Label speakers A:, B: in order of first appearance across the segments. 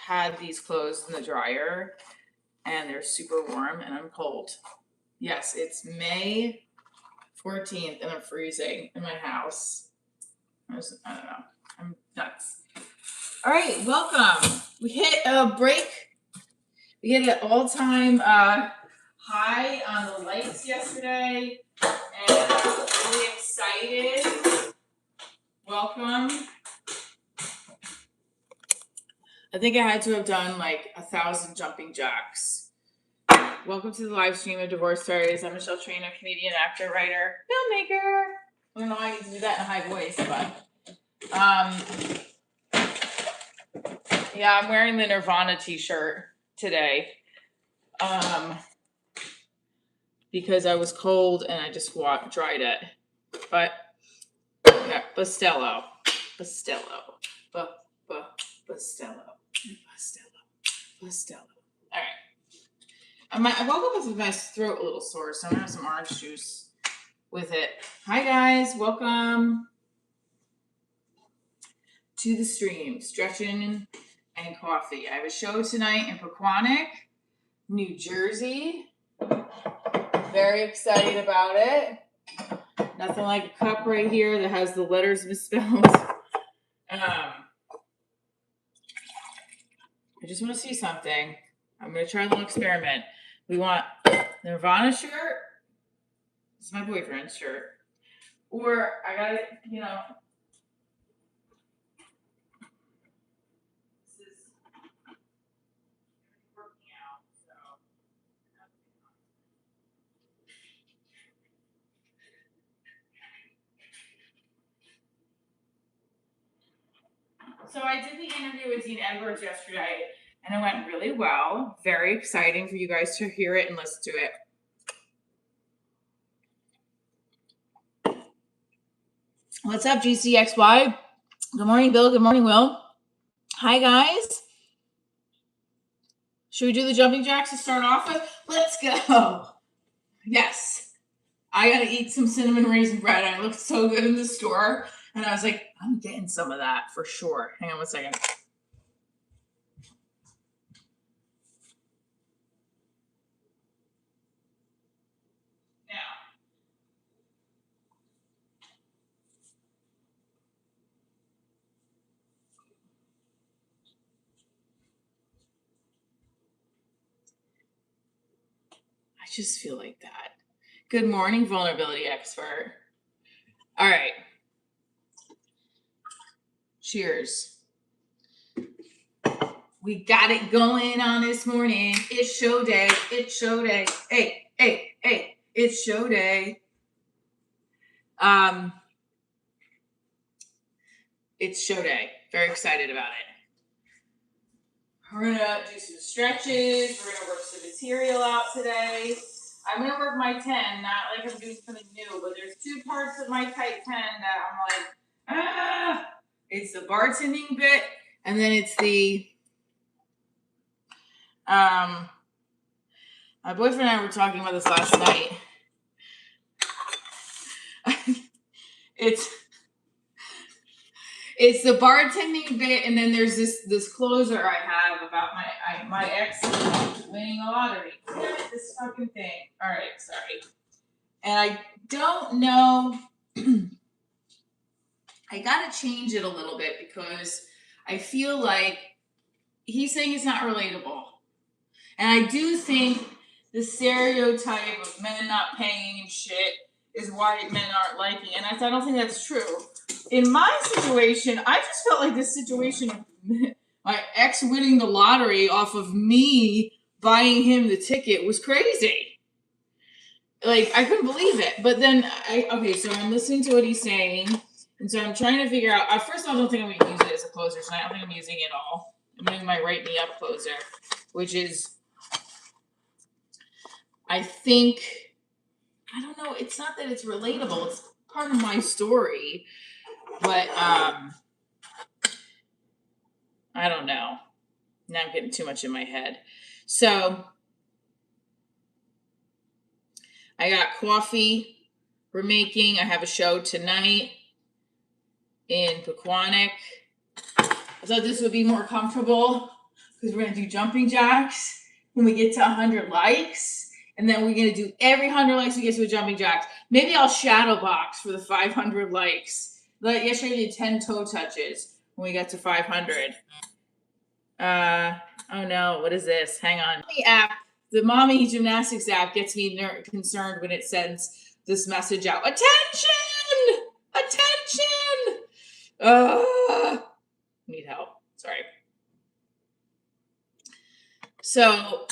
A: had these clothes in the dryer and they're super warm and I'm cold. Yes, it's May 14th and I'm freezing in my house. I don't know. I'm nuts. All right, welcome. We hit a break. We hit an all-time high on the likes yesterday, and I'm really excited. Welcome. I think I had to have done like 1,000 jumping jacks. Welcome to the live stream of Divorce Diaries. I'm Michelle Trainer, Canadian actor, writer, filmmaker. I don't know why I need to do that in a high voice, but yeah, I'm wearing the Nirvana t-shirt today. Because I was cold and I just dried it. But yeah, Bustelo. All right. I woke up with my throat a little sore, so I'm gonna have some orange juice with it. Hi guys, welcome to the stream. Stretching and coffee. I have a show tonight in Pequannock, New Jersey. Very excited about it. Nothing like a cup right here that has the letters misspelled. I just want to see something. I'm going to try a little experiment. We want Nirvana shirt. This is my boyfriend's shirt. Or I got it, this is working out, So I did the interview with Dean Edwards yesterday, and it went really well. Very exciting for you guys to hear it and listen to it. What's up, GCXY? Good morning, Bill. Good morning, Will. Hi, guys. Should we do the jumping jacks to start off with? Let's go. Yes. I got to eat some cinnamon raisin bread. I looked so good in the store, and I was like, I'm getting some of that for sure. Hang on one second. I just feel like that. Good morning, vulnerability expert. All right. Cheers. We got it going on this morning. It's show day. It's show day. Hey. It's show day. It's show day. Very excited about it. We're going to do some stretches. We're going to work some material out today. I'm going to work my 10, not like I'm doing something new, but there's two parts of my tight 10 that I'm like, It's the bartending bit, and then it's the, my boyfriend and I were talking about this last night. It's the bartending bit, and then there's this closer I have about my ex winning a lottery. Damn it, this fucking thing. All right, sorry. And I don't know. I gotta change it a little bit because I feel like he's saying it's not relatable, and I do think the stereotype of men not paying and shit is why men aren't liking it. And I don't think that's true. In my situation, I just felt like this situation of my ex winning the lottery off of me buying him the ticket was crazy. Like, I couldn't believe it. But then, so I'm listening to what he's saying. And so I'm trying to figure out, first of all, I don't think I'm going to use it as a closer tonight. I don't think I'm using it at all. I'm doing my Write Me Up closer, which is, I think, I don't know, it's not that it's relatable. It's part of my story. But I don't know. Now I'm getting too much in my head. So I got coffee we're making. I have a show tonight in Pequannock. I thought this would be more comfortable because we're gonna do jumping jacks when we get to 100 likes, and then we're gonna do every 100 likes we get to a jumping jacks. Maybe I'll shadow box for the 500 likes. Like yesterday, I did 10 toe touches when we got to 500. Oh no, what is this? Hang on. The app, the mommy gymnastics app, gets me concerned when it sends this message out. Attention! Attention! Need help. Sorry. So,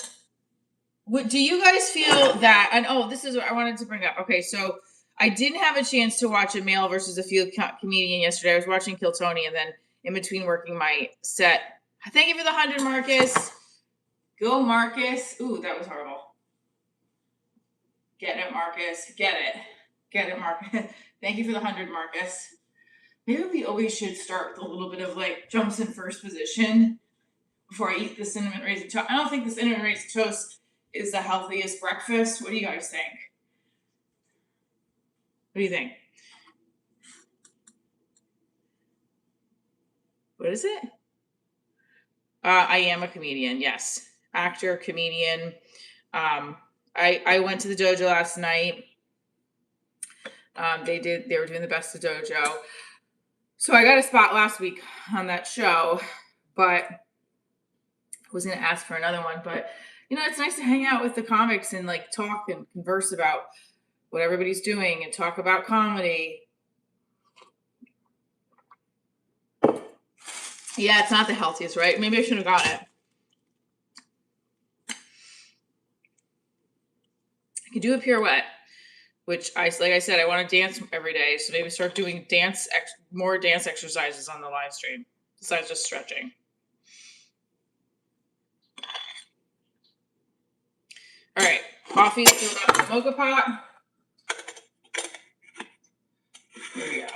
A: do you guys feel that? And oh, this is what I wanted to bring up. Okay, so I didn't have a chance to watch a male versus a female comedian yesterday. I was watching Kill Tony, and then in between working my set. Thank you for the 100, Marcus. Go, Marcus. Ooh, that was horrible. Get it, Marcus. Get it. Get it, Marcus. Thank you for the 100, Marcus. Maybe we always should start with a little bit of like jumps in first position before I eat the cinnamon raisin toast. I don't think the cinnamon raisin toast is the healthiest breakfast. What do you guys think? What do you think? What is it? I am a comedian, yes. Actor, comedian. I went to the dojo last night. They were doing the Best of Dojo. So I got a spot last week on that show, but I was going to ask for another one. But, you know, it's nice to hang out with the comics and like talk and converse about what everybody's doing and talk about comedy. Yeah, it's not the healthiest, right? Maybe I should have got it. I could do a pirouette, which like I said, I want to dance every day. So maybe start doing more dance exercises on the live stream besides just stretching. All right, coffee's filled up in the mocha pot. Here we go.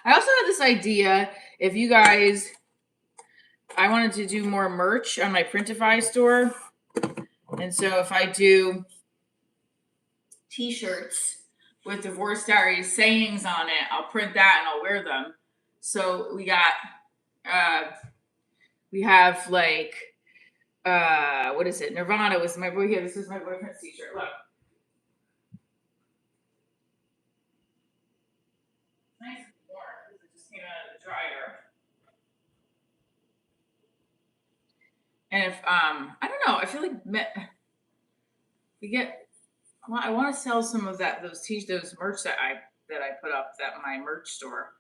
A: I also had this idea, if you guys, I wanted to do more merch on my Printify store. And so if I do t-shirts with Divorce Diaries sayings on it, I'll print that and I'll wear them. So we have like, what is it? Nirvana was my boy here. This is my boyfriend's t-shirt. Look. Nice and warm because it just came out of the dryer. And if I don't know, I feel like we get. Well, I want to sell some of those merch that I put up my merch store.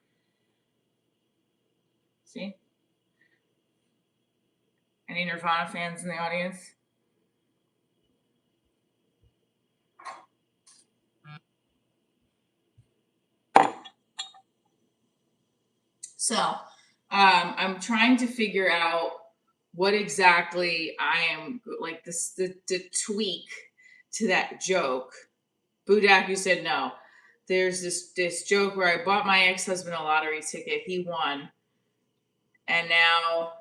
A: See, any Nirvana fans in the audience? So, I'm trying to figure out what exactly I am like the tweak to that joke. Budak, you said no. There's this joke where I bought my ex-husband a lottery ticket. He won. And now,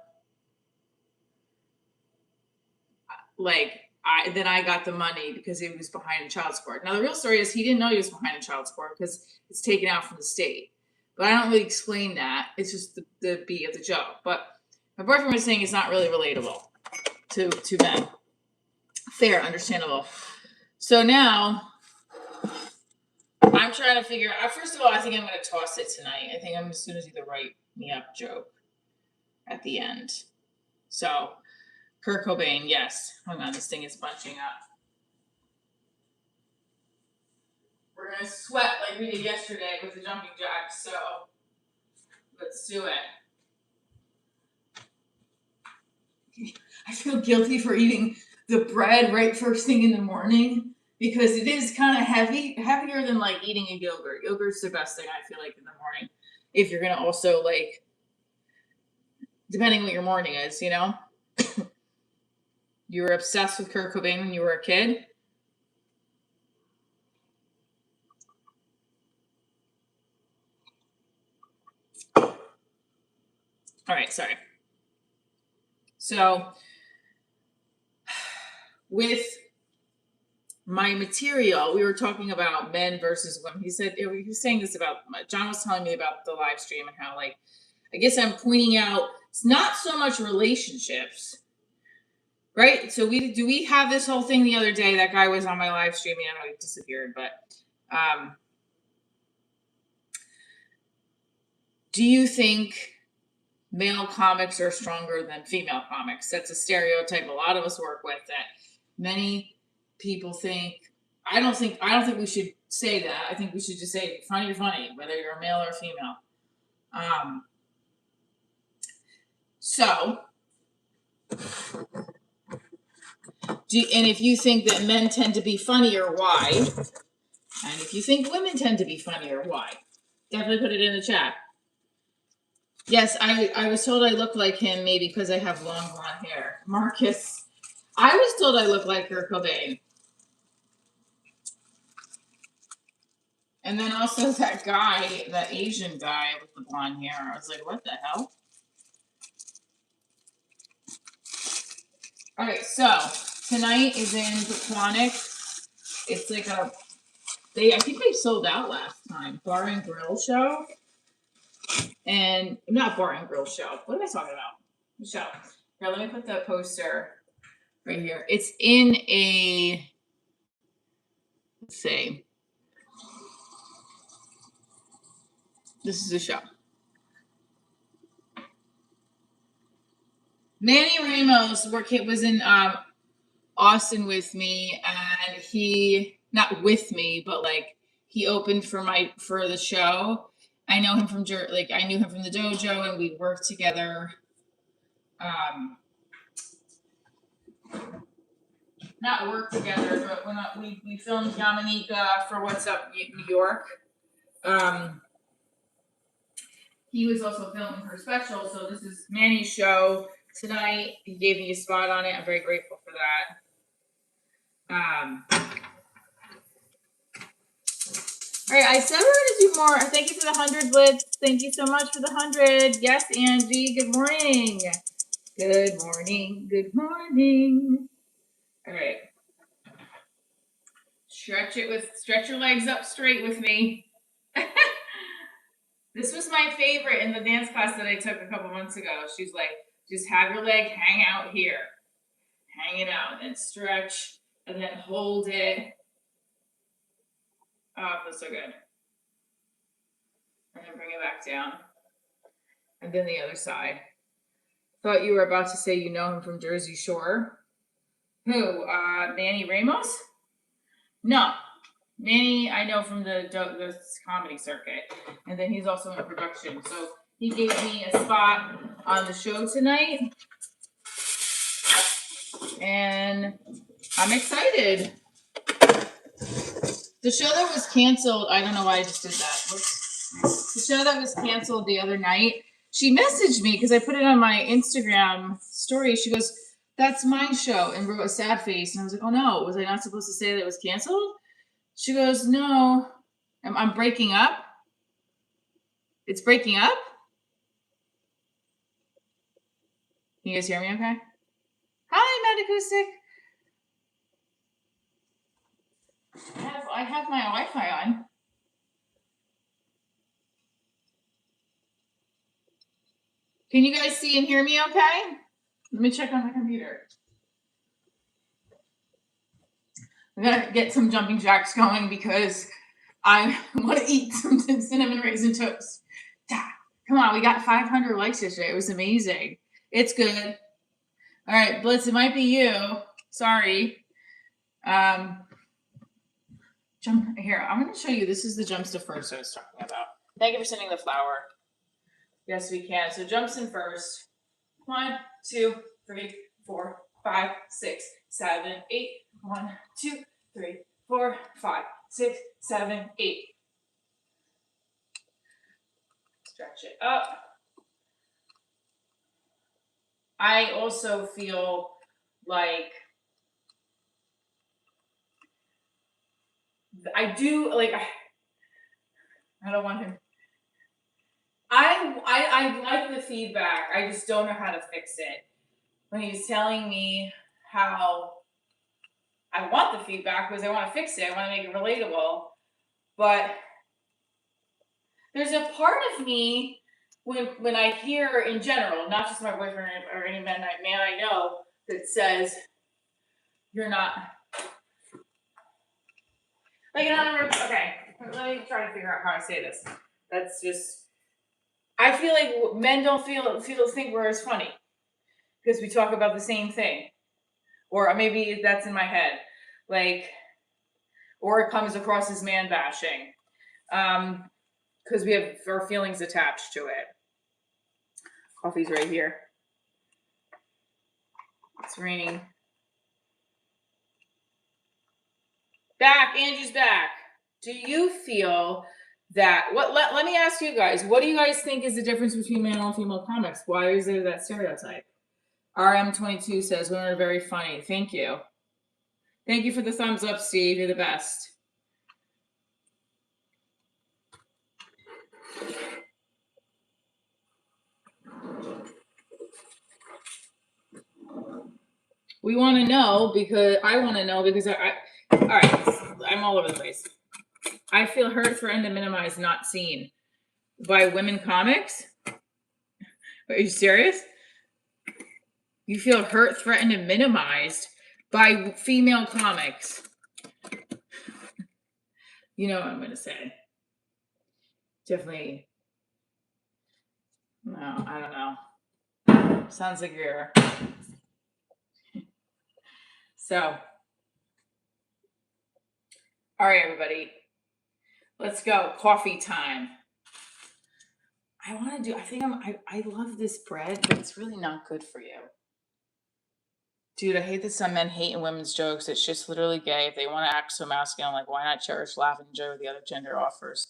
A: like, I got the money because he was behind in child support. Now, the real story is he didn't know he was behind in child support because it's taken out from the state. But I don't really explain that. It's just the beat of the joke. But my boyfriend was saying it's not really relatable to men. Fair, understandable. So now I'm trying to figure out. First of all, I think I'm going to toss it tonight. I think I'm just going to do the write me up joke at the end. So Kurt Cobain, yes. Hang on, this thing is bunching up. We're going to sweat like we did yesterday with the jumping jacks. So let's do it. I feel guilty for eating the bread right first thing in the morning because it is kind of heavier than like eating a yogurt. Yogurt's the best thing I feel like in the morning. If you're going to also like, depending what your morning is, you know? You were obsessed with Kurt Cobain when you were a kid? All right, sorry. So, with my material, we were talking about men versus women. He was saying this about, John was telling me about the live stream and how, like, I guess I'm pointing out it's not so much relationships, right? So we have this whole thing the other day. That guy was on my live stream. I know he disappeared, but do you think male comics are stronger than female comics? That's a stereotype a lot of us work with, that many people think. I don't think we should say that. I think we should just say funny or funny, whether you're a male or female. So, and if you think that men tend to be funnier, why? And if you think women tend to be funnier, why? Definitely put it in the chat. Yes, I was told I look like him, maybe because I have long blonde hair. Marcus, I was told I look like Kurt Cobain. And then also that guy, that Asian guy with the blonde hair. I was like, what the hell? All right, so tonight is in Pequannock. It's like I think they sold out last time. Bar and Grill show. And not bar and grill show. What am I talking about? Show. Here, let me put the poster right here. It's in a, let's see. This is a show. Manny Ramos was in Austin with me, and he, not with me, but like he opened for the show. I know him from I knew him from the dojo, and we worked together. Not work together, but when we filmed Yamanika for What's Up New York. He was also filming her special, so this is Manny's show tonight. He gave me a spot on it. I'm very grateful for that. All right, I said we're going to do more. Thank you for the 100, Blitz. Thank you so much for the 100. Yes, Angie, good morning. Good morning. Good morning. All right. Stretch your legs up straight with me. This was my favorite in the dance class that I took a couple months ago. She's like, just have your leg hang out here. Hang it out, and then stretch, and then hold it. Oh, it feels so good. And then bring it back down. And then the other side. Thought you were about to say you know him from Jersey Shore. Who? Manny Ramos? No. Manny, I know from the comedy circuit. And then he's also in production. So he gave me a spot on the show tonight. And I'm excited. The show that was canceled, I don't know why I just did that. The show that was canceled the other night, she messaged me because I put it on my Instagram story. She goes, that's my show, and wrote a sad face. And I was like, oh no, was I not supposed to say that it was canceled? She goes, no, I'm breaking up. It's breaking up? Can you guys hear me okay? Hi, Mad Acoustic. I have my Wi-Fi on. Can you guys see and hear me okay? Let me check on my computer. I'm gonna get some jumping jacks going because I want to eat some cinnamon raisin toast. Come on, we got 500 likes yesterday. It was amazing. It's good. All right, Blitz, it might be you. Sorry. Jump here. I'm going to show you. This is the jumps to first I was talking about. Thank you for sending the flower. Yes, we can. So jumps in first. 1, 2, 3, 4, 5, 6, 7, 8. 1, 2, 3, 4, 5, 6, 7, 8. Stretch it up. I also feel like I do, like, I don't want him. I like the feedback. I just don't know how to fix it. When he was telling me how I want the feedback because I want to fix it. I want to make it relatable. But there's a part of me when I hear in general, not just my boyfriend or any man I know, that says you're not like in other words. Okay, let me try to figure out how I say this. That's just I feel like men don't think we're as funny because we talk about the same thing, or maybe that's in my head, like, or it comes across as man bashing, because we have our feelings attached to it. Coffee's right here. It's raining. Back, Angie's back. Do you feel that let me ask you guys, what do you guys think is the difference between male and female comics? Why is there that stereotype? RM22 says women are very funny. Thank you. Thank you for the thumbs up, Steve. You're the best. We want to know because I want to know because I all right, I'm all over the place. I feel hurt, threatened, and minimized, not seen by women comics. Are you serious? You feel hurt, threatened, and minimized by female comics. You know what I'm going to say. Definitely. No, I don't know. Sounds like you're. So. All right, everybody. Let's go. Coffee time. I want to do, I love this bread, but it's really not good for you. Dude, I hate that some men hate in women's jokes. It's just literally gay. If they want to act so masculine, like, why not cherish, laugh, and enjoy what the other gender offers?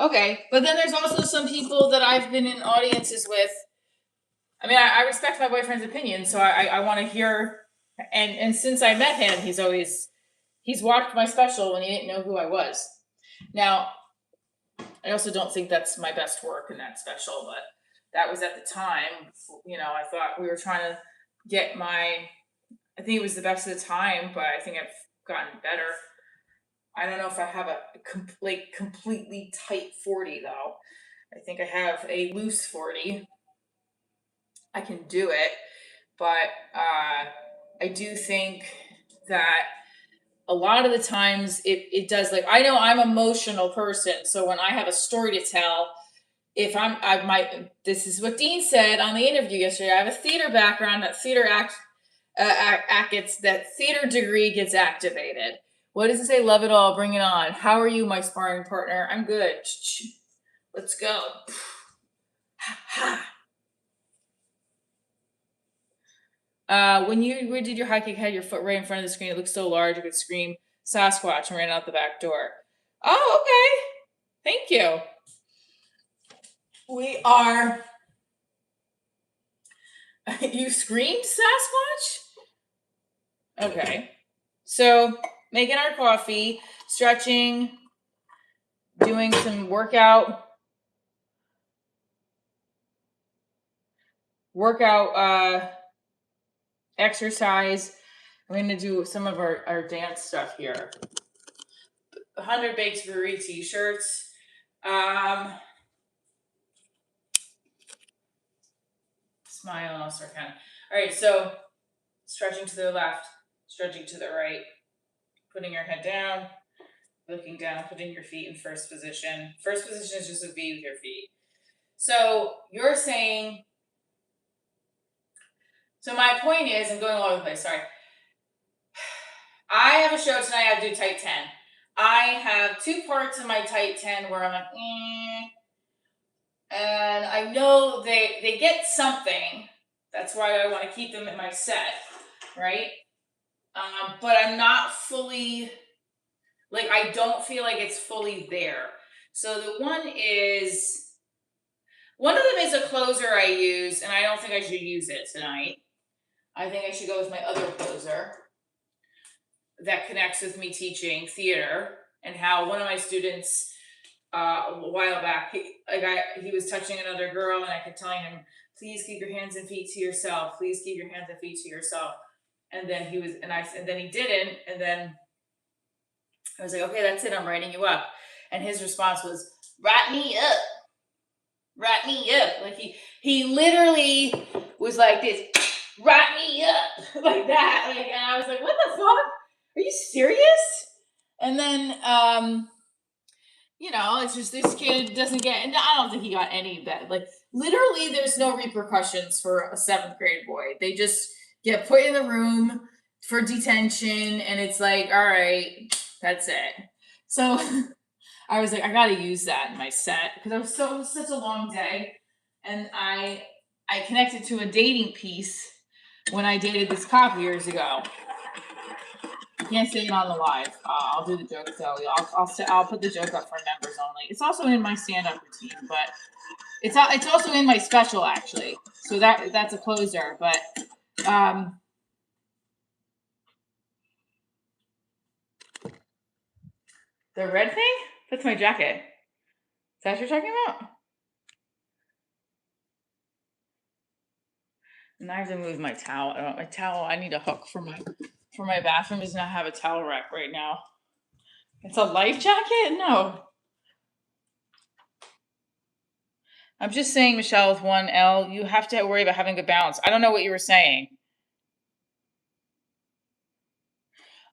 A: Okay, but then there's also some people that I've been in audiences with. I mean, I respect my boyfriend's opinion, so I want to hear. And since I met him, he's watched my special when he didn't know who I was. Now, I also don't think that's my best work in that special, but that was at the time. You know, I thought we were trying to get I think it was the best of the time, but I think I've gotten better. I don't know if I have a completely tight 40 though. I think I have a loose 40. I can do it, but I do think that a lot of the times it does, like, I know I'm an emotional person, so when I have a story to tell, if this is what Dean said on the interview yesterday. I have a theater background. That theater degree gets activated. What does it say? Love it all. Bring it on. How are you, my sparring partner? I'm good. Let's go. When you did your high kick, had your foot right in front of the screen. It looked so large you could scream Sasquatch and ran out the back door. Oh, okay. Thank you. We are. You screamed Sasquatch? Okay. So, making our coffee, stretching, doing some workout exercise. I'm going to do some of our dance stuff here. 100 Baked Brewery t-shirts. Smile and I'll start counting. All right, so stretching to the left, stretching to the right, putting your head down, looking down, putting your feet in first position. First position is just a V with your feet. So you're saying, so my point is, I'm going all over the place, sorry. I have a show tonight, I have to do tight 10. I have two parts of my tight 10 where I'm like, and I know they get something. That's why I want to keep them in my set, right? But I'm not fully, like, I don't feel like it's fully there. So one of them is a closer I use, and I don't think I should use it tonight. I think I should go with my other closer that connects with me teaching theater, and how one of my students a while back, he was touching another girl, and I kept telling him, please keep your hands and feet to yourself. Please keep your hands and feet to yourself. And then and then he didn't. And then I was like, okay, that's it. I'm writing you up. And his response was, write me up. Write me up. Like he literally was like this, write me up. Like that. Like, and I was like, what the fuck? Are you serious? And then, it's just this kid doesn't get, and I don't think he got any of that. Like, literally, there's no repercussions for a 7th grade boy. They just get put in the room for detention, and it's like, all right, that's it. So I was like, I got to use that in my set because it was such a long day, and I connected to a dating piece when I dated this cop years ago. I can't say it on the live. I'll do the joke though. I'll put the joke up for members only. It's also in my stand-up routine, but it's also in my special actually. So that's a closer. But the red thing? That's my jacket. Is that what you're talking about? And I have to move my towel. I need a hook for my bathroom. Does not have a towel rack right now. It's a life jacket? No. I'm just saying, Michelle, with one L, you have to worry about having good balance. I don't know what you were saying.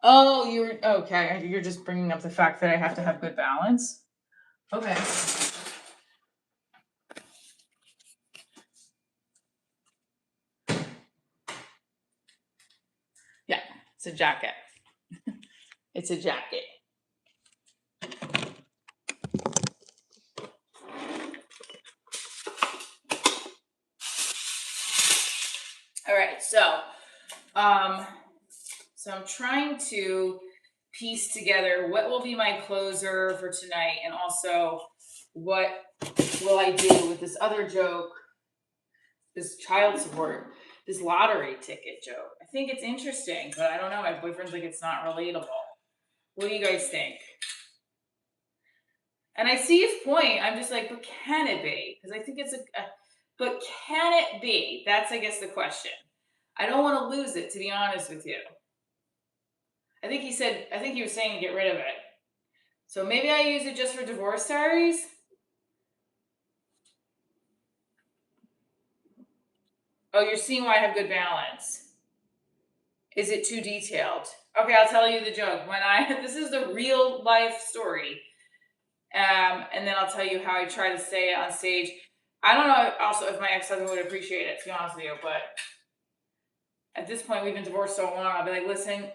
A: Oh, okay. You're just bringing up the fact that I have to have good balance. Okay. Yeah, it's a jacket. It's a jacket. All right, so I'm trying to piece together what will be my closer for tonight, and also what will I do with this other joke, this child support, this lottery ticket joke. I think it's interesting, but I don't know. My boyfriend's like, it's not relatable. What do you guys think? And I see his point. I'm just like, but can it be? Because I think but can it be? That's, I guess, the question. I don't want to lose it, to be honest with you. I think he was saying to get rid of it. So maybe I use it just for divorce diaries. Oh, you're seeing why I have good balance. Is it too detailed? Okay, I'll tell you the joke. This is the real life story. And then I'll tell you how I try to say it on stage. I don't know also if my ex-husband would appreciate it, to be honest with you, but at this point we've been divorced so long, I'll be like, listen,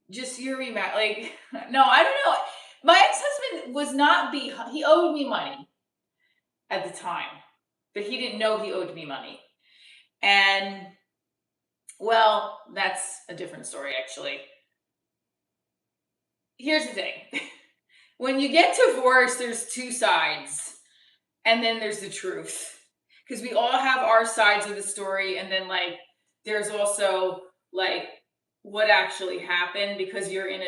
A: just your rematch. Like, no, I don't know. My ex-husband he owed me money at the time, but he didn't know he owed me money. And, well, that's a different story, actually. Here's the thing. When you get divorced, there's two sides, and then there's the truth. Because we all have our sides of the story, and then, like, there's also, like, what actually happened, because you're in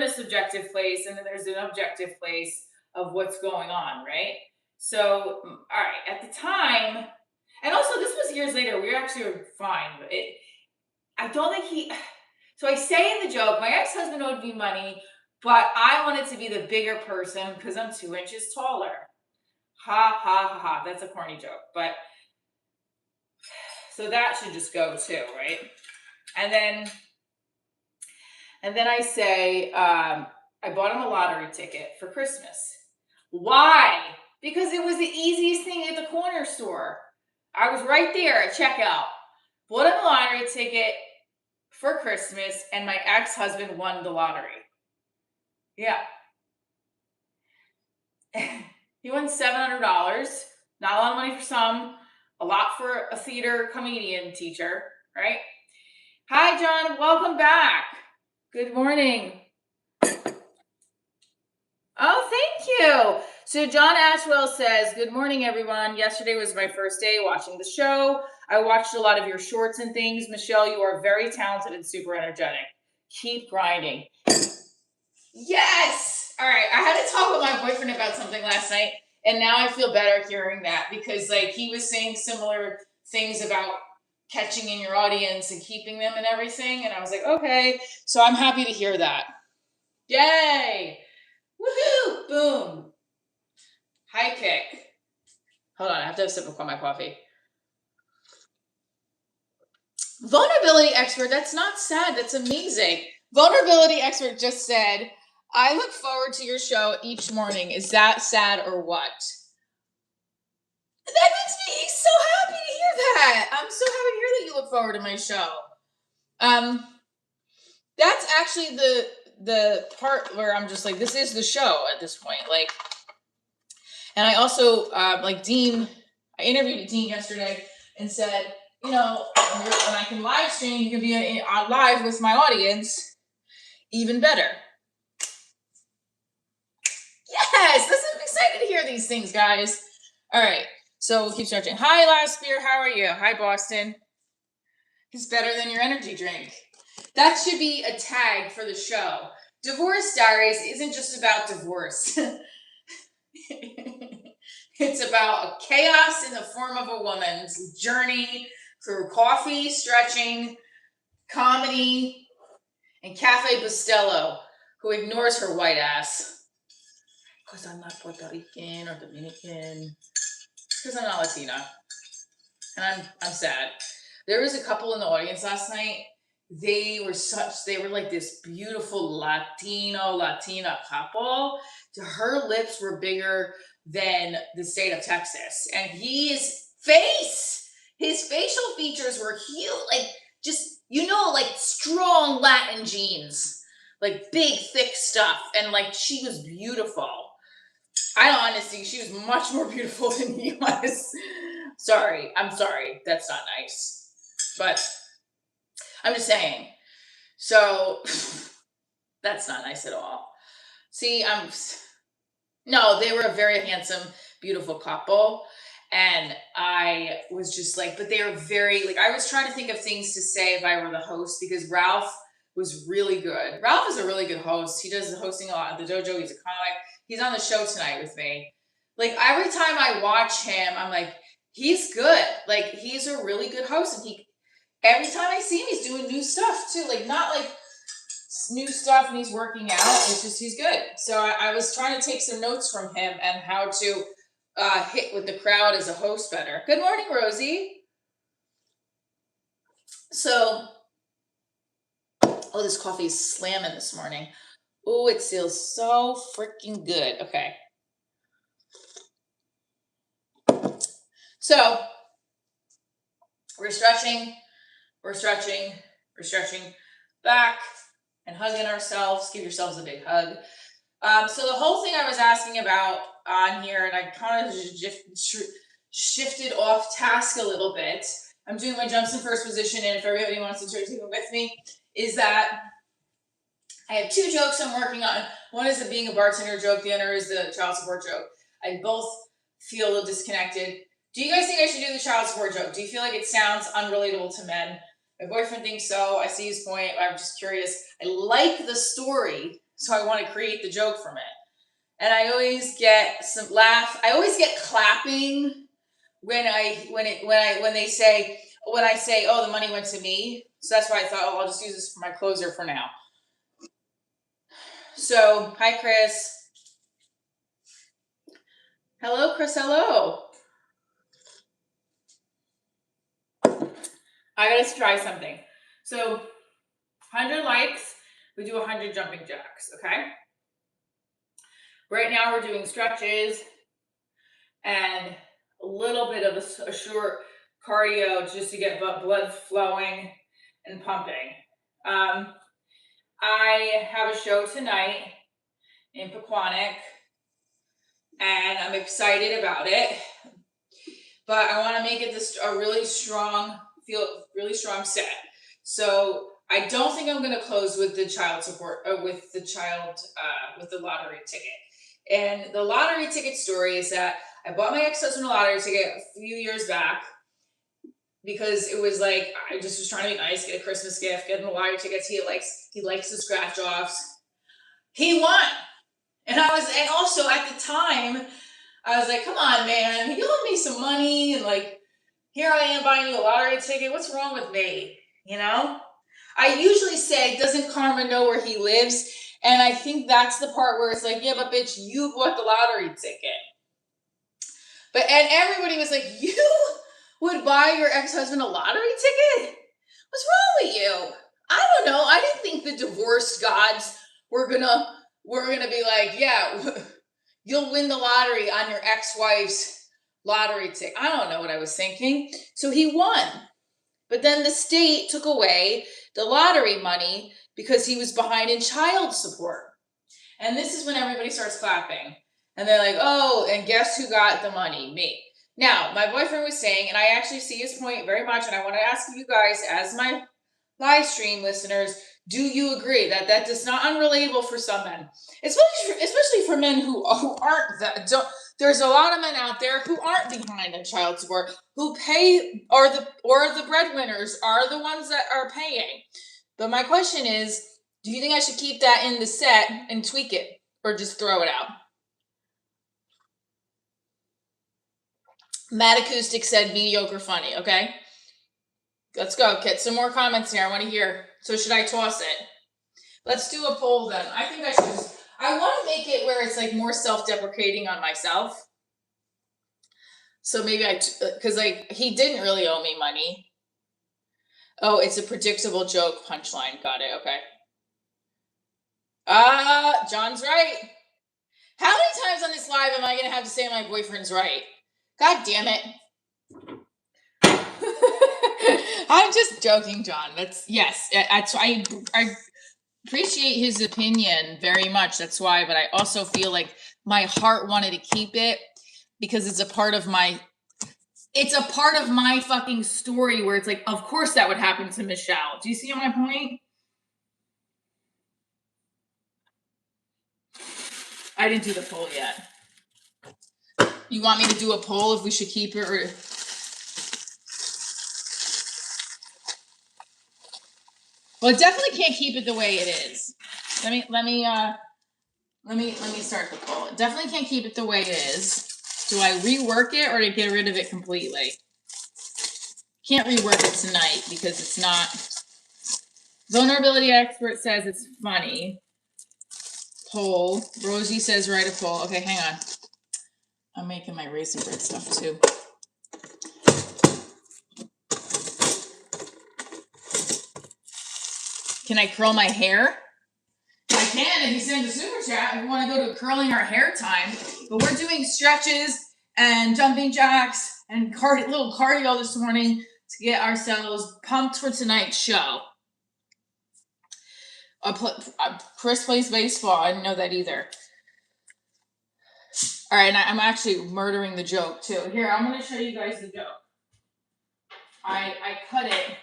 A: a subjective place, and then there's an objective place of what's going on, right? So, all right, at the time, and also this was years later, we actually were fine. I don't think so I say in the joke, my ex-husband owed me money, but I wanted to be the bigger person because I'm 2 inches taller. Ha, ha, ha, ha. That's a corny joke, but so that should just go too, right? And then I say, I bought him a lottery ticket for Christmas. Why? Because it was the easiest thing at the corner store. I was right there at checkout. Bought him a lottery ticket for Christmas, and my ex-husband won the lottery. Yeah. He won $700. Not a lot of money for some, a lot for a theater comedian teacher, right? Hi, John. Welcome back. Good morning. Oh, thank you. So John Ashwell says, good morning, everyone. Yesterday was my first day watching the show. I watched a lot of your shorts and things. Michelle, you are very talented and super energetic. Keep grinding. Yes! All right, I had to talk with my boyfriend about something last night, and now I feel better hearing that, because, like, he was saying similar things about catching in your audience and keeping them and everything. And I was like, okay, so I'm happy to hear that. Yay! Woohoo! Boom. High kick. Hold on, I have to have a sip of my coffee. Vulnerability expert, that's not sad, that's amazing. Vulnerability expert just said, I look forward to your show each morning. Is that sad or what? That makes me so happy to hear that. I'm so happy to hear that you look forward to my show. That's actually the part where I'm just like, this is the show at this point. Like, and I also like Dean. I interviewed Dean yesterday and said, you know, when I can live stream, you can be on live with my audience, even better. Yes, I'm excited to hear these things, guys. All right, so we'll keep stretching. Hi, Last Beer. How are you? Hi, Boston. It's better than your energy drink. That should be a tag for the show. Divorce Diaries isn't just about divorce. It's about chaos in the form of a woman's journey through coffee, stretching, comedy, and Cafe Bustelo, who ignores her white ass. Because I'm not Puerto Rican or Dominican. Because I'm not Latina. And I'm sad. There was a couple in the audience last night. They were like this beautiful Latina couple. Her lips were bigger than the state of Texas. And his facial features were huge, like just, like strong Latin genes, like big, thick stuff. And like, she was beautiful. I don't honestly, she was much more beautiful than he was. I'm sorry. That's not nice. But I'm just saying. So that's not nice at all. See, no, they were a very handsome, beautiful couple. And I was just like, but they are very, like, I was trying to think of things to say if I were the host, because Ralph was really good. Ralph is a really good host. He does the hosting a lot at the dojo. He's a comic. He's on the show tonight with me. Like, every time I watch him, I'm like, he's good. Like, he's a really good host. And every time I see him, he's doing new stuff too. Like, not like new stuff and he's working out. It's just, he's good. So I was trying to take some notes from him and how to hit with the crowd as a host better. Good morning, Rosie. So, this coffee is slamming this morning. Oh, it feels so freaking good. Okay. So, we're stretching back and hugging ourselves. Give yourselves a big hug. So the whole thing I was asking about on here, and I kind of shifted off task a little bit. I'm doing my jumps in first position, and if everybody wants to take them with me, is that I have 2 jokes I'm working on. One is the being a bartender joke. The other is the child support joke. I both feel a little disconnected. Do you guys think I should do the child support joke? Do you feel like it sounds unrelatable to men? My boyfriend thinks so. I see his point. I'm just curious. I like the story, so I want to create the joke from it. And I always get some laugh. I always get clapping when I say, oh, the money went to me. So that's why I thought, I'll just use this for my closer for now. So, hi, Chris. Hello, Chris. Hello. I gotta try something. So, 100 likes, we do 100 jumping jacks, okay? Right now we're doing stretches and a little bit of a short cardio just to get blood flowing and pumping. I have a show tonight in Pequannock and I'm excited about it, but I want to make it a really strong set. So I don't think I'm going to close with the child support, with the lottery ticket. And the lottery ticket story is that I bought my ex-husband a lottery ticket a few years back because it was like, I just was trying to be nice, get a Christmas gift, get him the lottery tickets. He likes the scratch offs. He won. And also at the time, I was like, come on, man, you owe me some money. And like, Here I am buying you a lottery ticket. What's wrong with me? You know? I usually say, doesn't karma know where he lives? And I think that's the part where it's like, yeah, but bitch, you bought the lottery ticket. And everybody was like, you would buy your ex-husband a lottery ticket? What's wrong with you? I don't know. I didn't think the divorced gods were gonna be like, yeah, you'll win the lottery on your ex-wife's lottery ticket. I don't know what I was thinking. So he won. But then the state took away the lottery money because he was behind in child support. And this is when everybody starts clapping. And they're like, oh, and guess who got the money? Me. Now, my boyfriend was saying, and I actually see his point very much, and I want to ask you guys, as my live stream listeners, do you agree that that is not unrelatable for some men, especially for men who aren't that? There's a lot of men out there who aren't behind in child support, who pay, or the breadwinners are the ones that are paying. But my question is, do you think I should keep that in the set and tweak it, or just throw it out? Matt Acoustic said mediocre funny. Okay, let's go. Get some more comments here. I want to hear. So should I toss it? Let's do a poll then. I think I should just, I want to make it where it's like more self-deprecating on myself. So maybe because like he didn't really owe me money. Oh, it's a predictable joke punchline. Got it. Okay. John's right. How many times on this live am I going to have to say my boyfriend's right? God damn it. I'm just joking, John. That's, yes. I appreciate his opinion very much. That's why, but I also feel like my heart wanted to keep it because it's a part of my fucking story where it's like, of course that would happen to Michelle. Do you see my point? I didn't do the poll yet. You want me to do a poll if we should keep it or? Well, it definitely can't keep it the way it is. Let me start the poll. It definitely can't keep it the way it is. Do I rework it or to get rid of it completely? Can't rework it tonight because it's not. Vulnerability expert says it's funny. Poll. Rosie says write a poll. Okay, hang on. I'm making my raisin bread stuff too. Can I curl my hair? I can if you send a super chat. If you want to go to curling our hair time. But we're doing stretches and jumping jacks and little cardio this morning to get ourselves pumped for tonight's show. Chris plays baseball. I didn't know that either. All right, and I'm actually murdering the joke too. Here, I'm going to show you guys the joke. I cut it.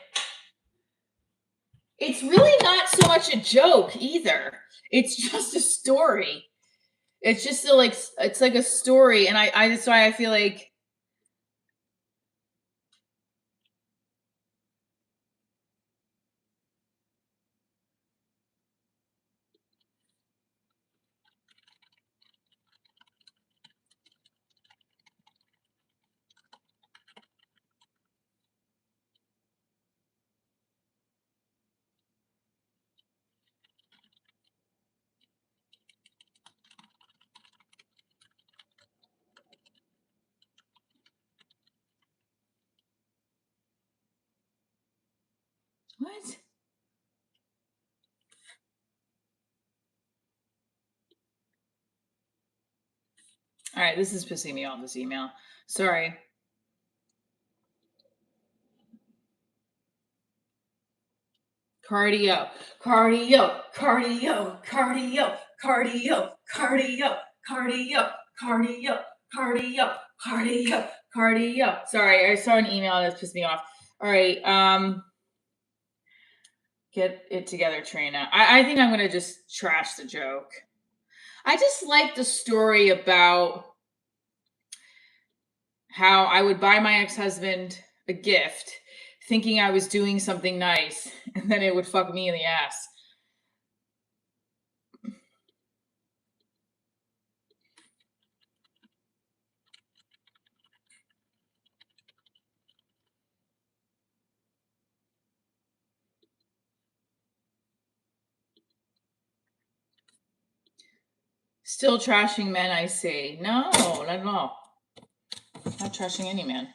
A: It's really not so much a joke either. It's just a story. It's just it's like a story, and that's why I feel like. What? All right, this is pissing me off, this email. Sorry. Cardio, cardio, cardio, cardio, cardio, cardio, cardio, cardio, cardio, cardio, cardio. Sorry, I saw an email that pissed me off. All right, get it together, Trina. I think I'm gonna just trash the joke. I just like the story about how I would buy my ex-husband a gift thinking I was doing something nice, and then it would fuck me in the ass. Still trashing men, I see. No, not at all. Not trashing any man.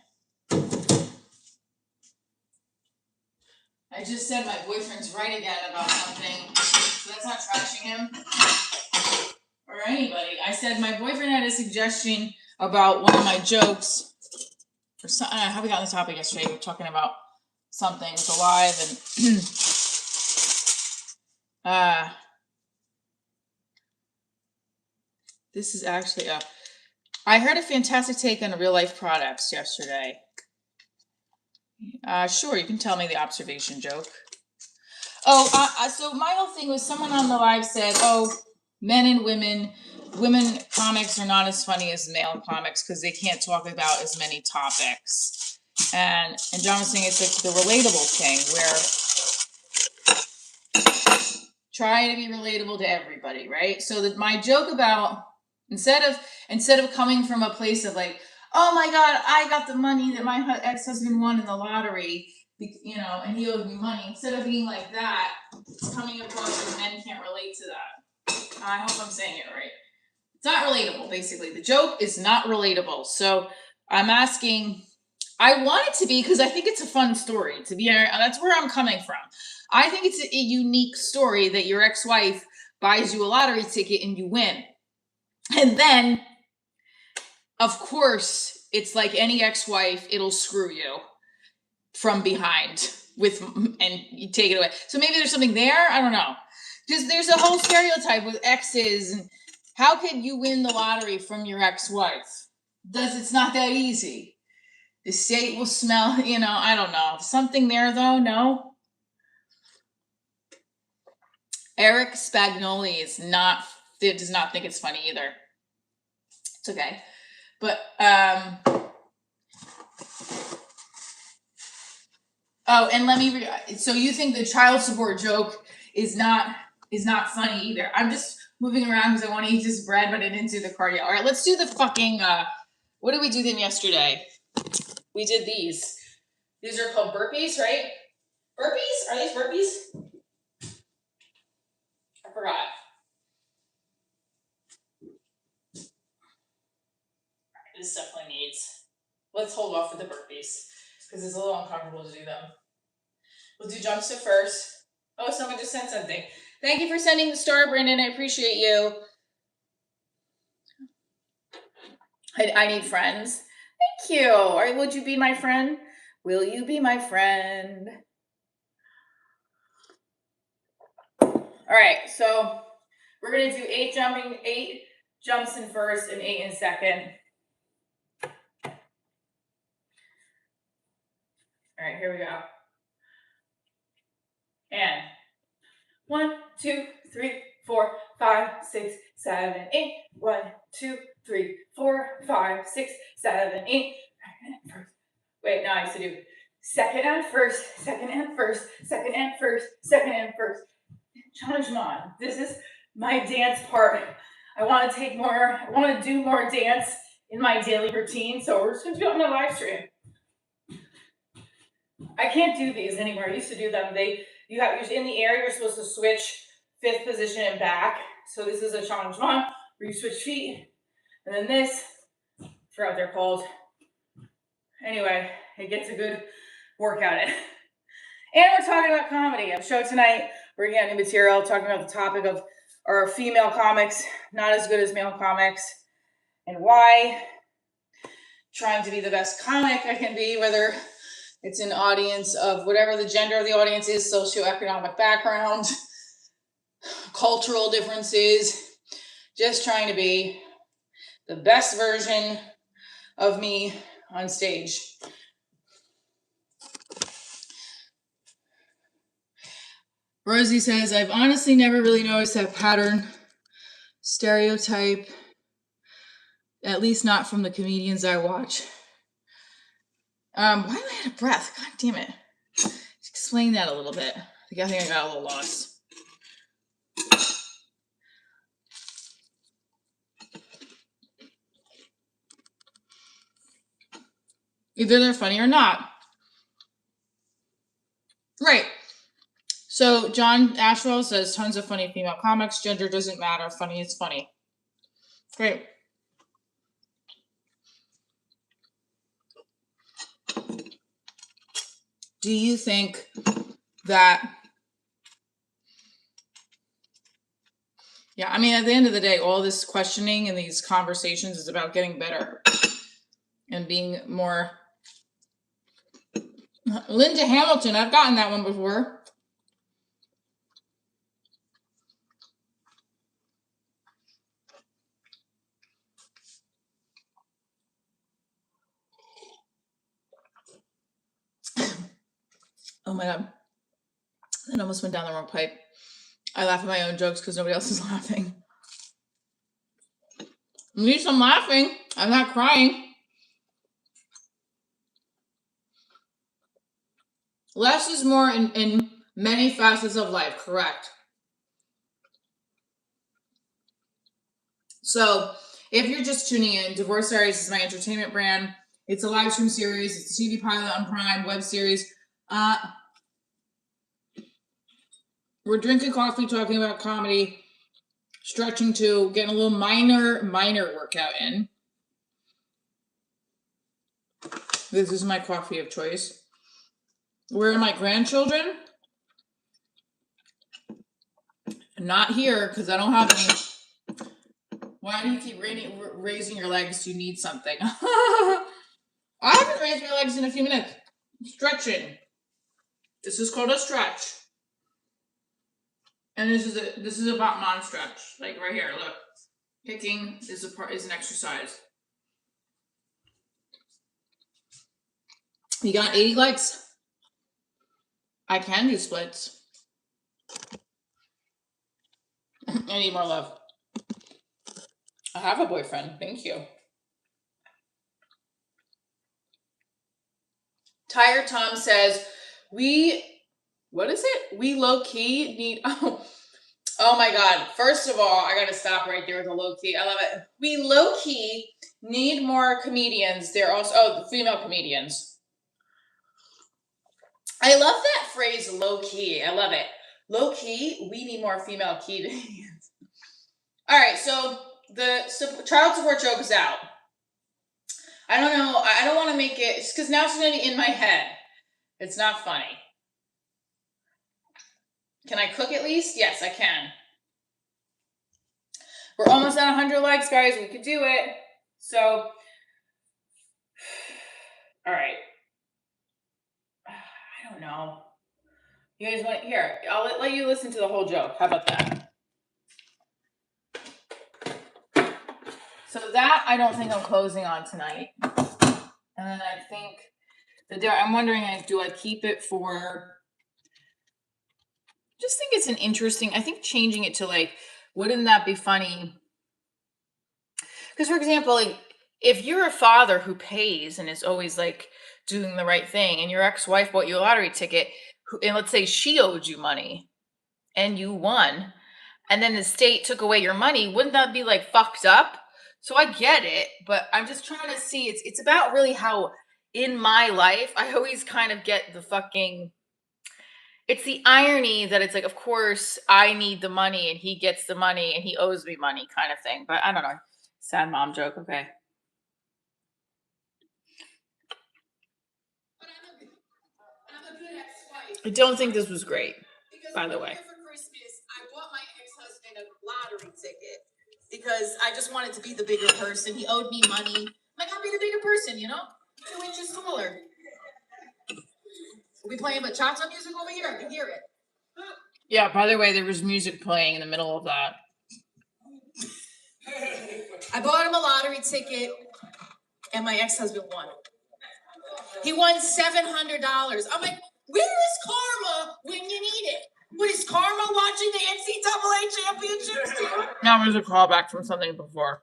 A: I just said my boyfriend's right again about something, so that's not trashing him or anybody. I said my boyfriend had a suggestion about one of my jokes, or something. How we got on the topic yesterday? We were talking about something with Alive, and this is actually I heard a fantastic take on real life products yesterday. Sure, you can tell me the observation joke. So my whole thing was someone on the live said, men and women comics are not as funny as male comics because they can't talk about as many topics. And John was saying it's like the relatable thing where try to be relatable to everybody, right? So that my joke about instead of coming from a place of like, oh my God, I got the money that my ex-husband won in the lottery, and he owed me money. Instead of being like that, it's coming across as men can't relate to that. I hope I'm saying it right. It's not relatable, basically. The joke is not relatable. So I'm asking, I want it to be because I think it's a fun story to be. That's where I'm coming from. I think it's a unique story that your ex-wife buys you a lottery ticket and you win. And then, of course, it's like any ex-wife, it'll screw you from behind and you take it away. So maybe there's something there. I don't know. Because there's a whole stereotype with exes. And how could you win the lottery from your ex-wife? It's not that easy. The state will smell, I don't know. Something there though, no? Eric Spagnoli does not think it's funny either. It's okay. But and let me so you think the child support joke is not funny either. I'm just moving around because I want to eat this bread, but I didn't do the cardio. All right, let's do the fucking what did we do then yesterday? We did these. These are called burpees, right? Burpees? Are these burpees? I forgot. This definitely needs. Let's hold off for the burpees because it's a little uncomfortable to do them. We'll do jumps at first. Oh, someone just sent something. Thank you for sending the star, Brandon. I appreciate you. I need friends. Thank you. All right, would you be my friend? Will you be my friend? All right, so we're gonna do 8 jumps in first and 8 in second. All right, here we go. And 1, 2, 3, 4, 5, 6, 7, 8. 1, 2, 3, 4, 5, 6, 7, 8. Wait, now I used to do second and first, second and first, second and first, second and first. Challenge. This is my dance part. I want to do more dance in my daily routine, so we're just going to do it on the live stream. I can't do these anymore. I used to do them. You're in the air, you're supposed to switch 5th position and back. So this is a challenge where you switch feet. And then this, I forgot what they're called. Anyway, it gets a good workout in. And we're talking about comedy. I'm show tonight, bringing out new material, talking about the topic of our female comics, not as good as male comics, and why. Trying to be the best comic I can be, whether it's an audience of whatever the gender of the audience is, socioeconomic background, cultural differences, just trying to be the best version of me on stage. Rosie says, I've honestly never really noticed that pattern, stereotype, at least not from the comedians I watch. Why am I out of breath? God damn it. Explain that a little bit. I think I got a little lost. Either they're funny or not. Right. So John Ashwell says tons of funny female comics. Gender doesn't matter. Funny is funny. Great. Do you think that, yeah, I mean, at the end of the day, all this questioning and these conversations is about getting better and being more. Linda Hamilton, I've gotten that one before. Oh my God. That almost went down the wrong pipe. I laugh at my own jokes because nobody else is laughing. At least I'm laughing. I'm not crying. Less is more in many facets of life, correct? So, if you're just tuning in, Divorce Diaries is my entertainment brand. It's a live stream series. It's a TV pilot on Prime, web series. We're drinking coffee, talking about comedy, stretching too, getting a little minor workout in. This is my coffee of choice. Where are my grandchildren? Not here, because I don't have any. Why do you keep raising your legs? You need something. I haven't raised my legs in a few minutes. Stretching. This is called a stretch. And this is about non-stretch. Like right here, look. Picking is an exercise. You got 80 legs. I can do splits. I need more love. I have a boyfriend. Thank you. Tired Tom says, what is it? We low-key need, oh my God. First of all, I got to stop right there with the low-key. I love it. We low-key need more comedians. They're also, female comedians. I love that phrase, low-key. I love it. Low-key, we need more female comedians. All right, so the child support joke is out. I don't know. I don't want to make it, because now it's going to be in my head. It's not funny. Can I cook at least? Yes, I can. We're almost at 100 likes, guys. We could do it. So, all right. I don't know. You guys want, here, I'll let you listen to the whole joke. How about that? So that I don't think I'm closing on tonight. And then I think I'm wondering, do I keep it for, just think it's an interesting, I think changing it to like, wouldn't that be funny? Because for example, like if you're a father who pays and is always like doing the right thing, and your ex-wife bought you a lottery ticket, and let's say she owed you money and you won, and then the state took away your money, wouldn't that be like fucked up? So I get it, but I'm just trying to see, it's about really how in my life, I always kind of get the fucking, it's the irony that it's like, of course I need the money and he gets the money and he owes me money kind of thing. But I don't know. Sad mom joke. Okay. I don't think this was great, by the way. For Christmas, I bought my ex-husband a lottery ticket because I just wanted to be the bigger person. He owed me money. Like, I'll be the bigger person, 2 inches taller. We'll be playing bachata music over here. I can hear it. Yeah, by the way, there was music playing in the middle of that. I bought him a lottery ticket, and my ex-husband won. He won $700. I'm like, where is karma when you need it? What is karma watching the NCAA championships too? No, it was a callback from something before.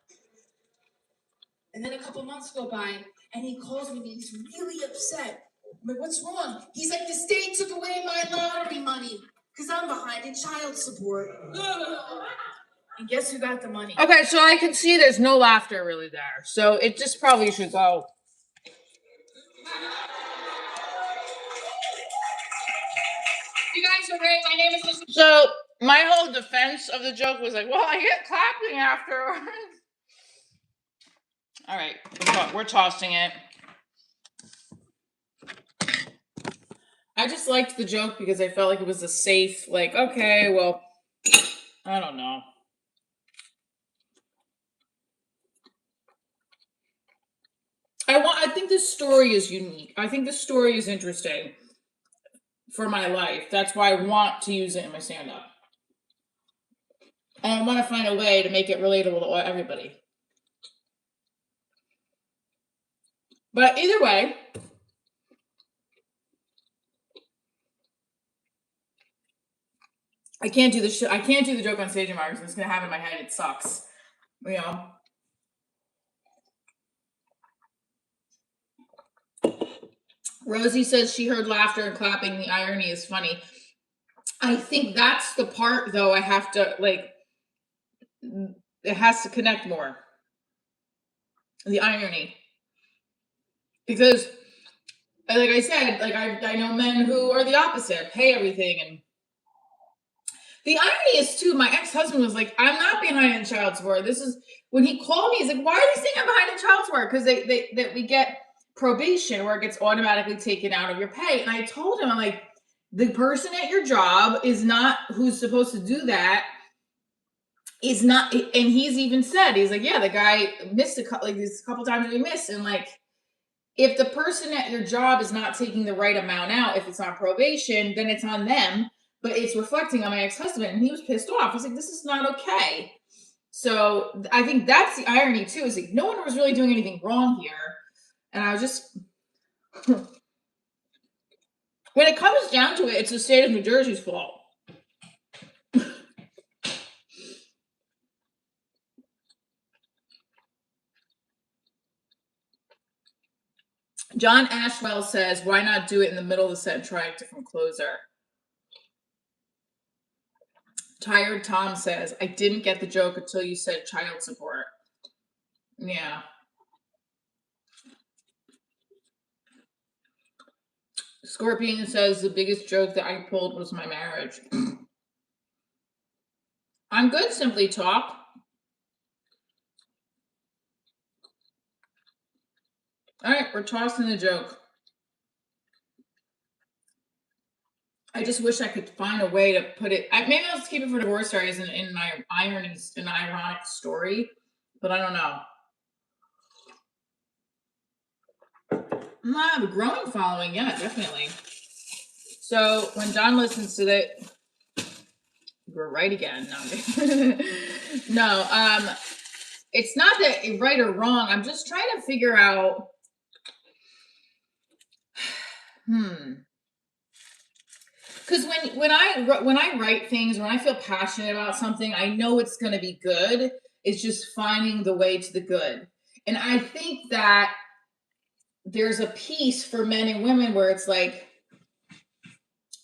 A: And then a couple months go by, and he calls me and he's really upset. I'm like, what's wrong? He's like, the state took away my lottery money because I'm behind in child support. And guess who got the money? Okay, so I can see there's no laughter really there. So it just probably should go. You guys are great. My name is So my whole defense of the joke was like, well, I get clapping afterwards. All right, we're tossing it. I just liked the joke because I felt like it was a safe, like, okay, well, I don't know. I think this story is unique. I think this story is interesting for my life. That's why I want to use it in my stand-up. And I want to find a way to make it relatable to everybody. But either way, I can't do the I can't do the joke on stage anymore because it's gonna happen in my head. It sucks. You know. Rosie says she heard laughter and clapping. The irony is funny. I think that's the part, though. I have to like. It has to connect more. The irony, because, like I said, like I know men who are the opposite, pay everything, and the irony is too. My ex-husband was like, "I'm not behind in child support." This is when he called me. He's like, "Why are you saying I'm behind in child support?" Because that we get probation where it gets automatically taken out of your pay. And I told him, I'm like, the person at your job is not who's supposed to do that. Is not, and he's even said, he's like, yeah, the guy missed a couple times he missed, and like, if the person at your job is not taking the right amount out, if it's on probation, then it's on them. But it's reflecting on my ex-husband, and he was pissed off. He's like, this is not okay. So I think that's the irony too, is like no one was really doing anything wrong here. And I was just when it comes down to it, it's the state of New Jersey's fault. John Ashwell says, why not do it in the middle of the set and try a different closer? Tired Tom says, I didn't get the joke until you said child support. Yeah. Scorpion says, the biggest joke that I pulled was my marriage. I'm good, Simply Talk. All right, we're tossing the joke. I just wish I could find a way to put it. Maybe I'll just keep it for Divorce Diaries in my an ironic story, but I don't know. I have a growing following, yeah, definitely. So when John listens to it, we're right again. No, no, it's not that right or wrong. I'm just trying to figure out. Because when I write things, when I feel passionate about something, I know it's going to be good. It's just finding the way to the good. And I think that there's a piece for men and women where it's like,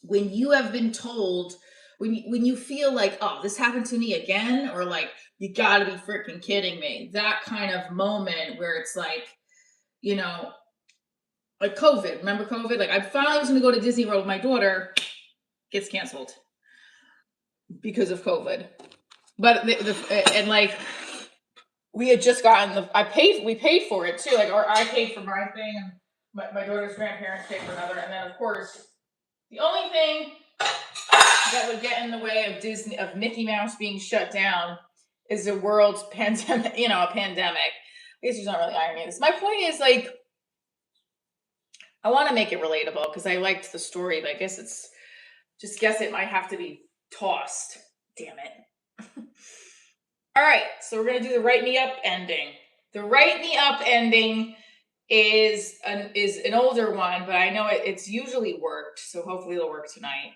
A: when you have been told, when you feel like, oh, this happened to me again, or like, you gotta be freaking kidding me. That kind of moment where it's like, you know, like COVID. Remember COVID? Like, I finally was gonna go to Disney World with my daughter, gets canceled because of COVID. But and like, we had just gotten we paid for it too. Like, or I paid for my thing, and my daughter's grandparents paid for another. And then of course, the only thing that would get in the way of Mickey Mouse being shut down is the world's pandemic, a pandemic. I guess there's not really irony in this. My point is, like, I want to make it relatable because I liked the story, but I guess it might have to be tossed. Damn it. All right, so we're gonna do the Write Me Up ending. The Write Me Up ending is an older one, but I know it's usually worked, so hopefully it'll work tonight.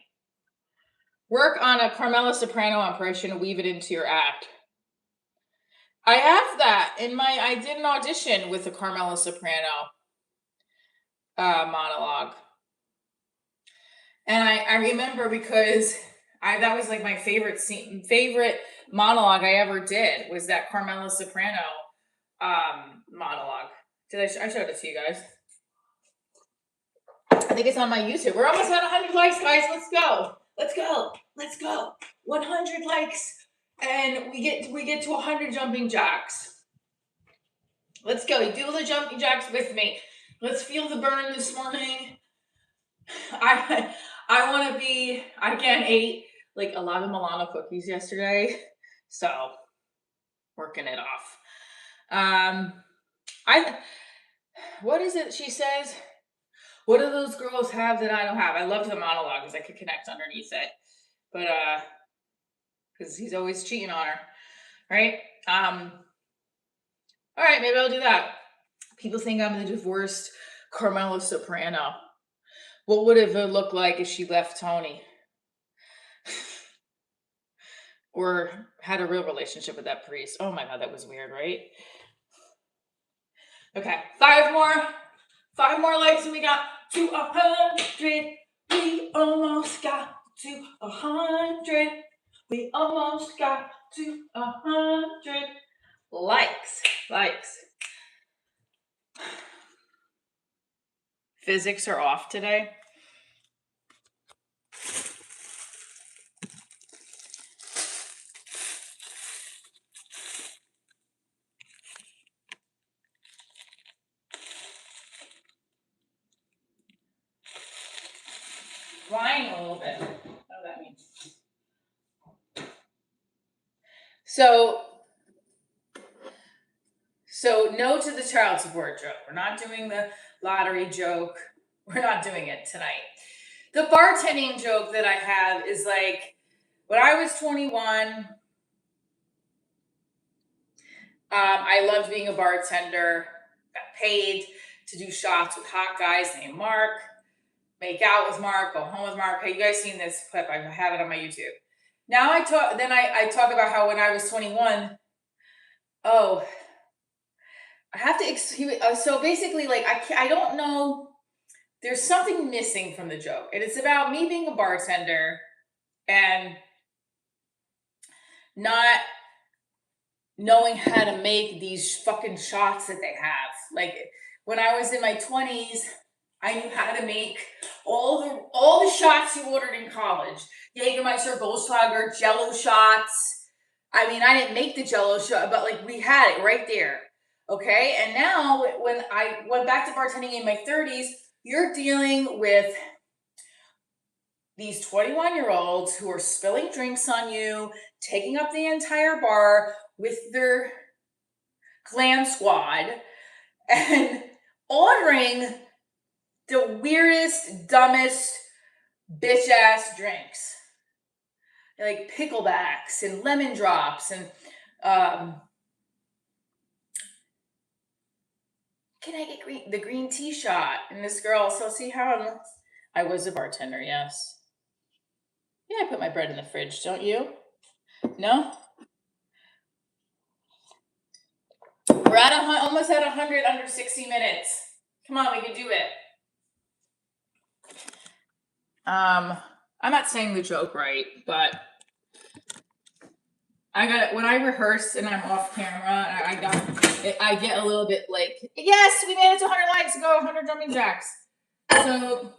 A: Work on a Carmela Soprano impression and weave it into your act. I have that I did an audition with a Carmela Soprano monologue. And I remember because that was like my favorite monologue I ever did was that Carmela Soprano monologue. I showed it to you guys. I think it's on my YouTube. We're almost at 100 likes, guys. Let's go. Let's go. Let's go. 100 likes. And we get to 100 jumping jacks. Let's go. Do the jumping jacks with me. Let's feel the burn this morning. I want to be. I again ate like a lot of Milano cookies yesterday, so working it off. I. What is it she says? What do those girls have that I don't have? I loved the monologue because I could connect underneath it, but because he's always cheating on her, right? All right, maybe I'll do that. People think I'm the divorced Carmela Soprano. What would it look like if she left Tony? Or had a real relationship with that priest? Oh my God, that was weird, right? Okay, 5 more. 5 more legs and we got to 100. We almost got to 100. We almost got to 100. Likes. Physics are off today. Flying a little bit. What that means. So no to the child support joke. We're not doing the lottery joke. We're not doing it tonight. The bartending joke that I have is like, when I was 21, I loved being a bartender. Got paid to do shots with hot guys named Mark. Make out with Mark, go home with Mark. Hey, you guys seen this clip? I have it on my YouTube. Now I talk about how when I was 21, I have to. So basically, like I don't know. There's something missing from the joke, and it's about me being a bartender and not knowing how to make these fucking shots that they have. Like when I was in my 20s, I knew how to make all the shots you ordered in college. Jägermeister, Goldschlager, Jello shots. I mean, I didn't make the Jello shot, but like we had it right there. Okay, and now when I went back to bartending in my 30s, you're dealing with these 21-year-olds who are spilling drinks on you, taking up the entire bar with their glam squad, and ordering the weirdest, dumbest, bitch-ass drinks. Like picklebacks and lemon drops and can I get the green tea shot? And this girl, so see how I was a bartender, yes. Yeah, I put my bread in the fridge, don't you? No? We're at almost at 100 under 60 minutes. Come on, we can do it. I'm not saying the joke right, but I got it when I rehearse and I'm off camera. I get a little bit like, yes, we made it to 100 likes. Go 100 jumping jacks. So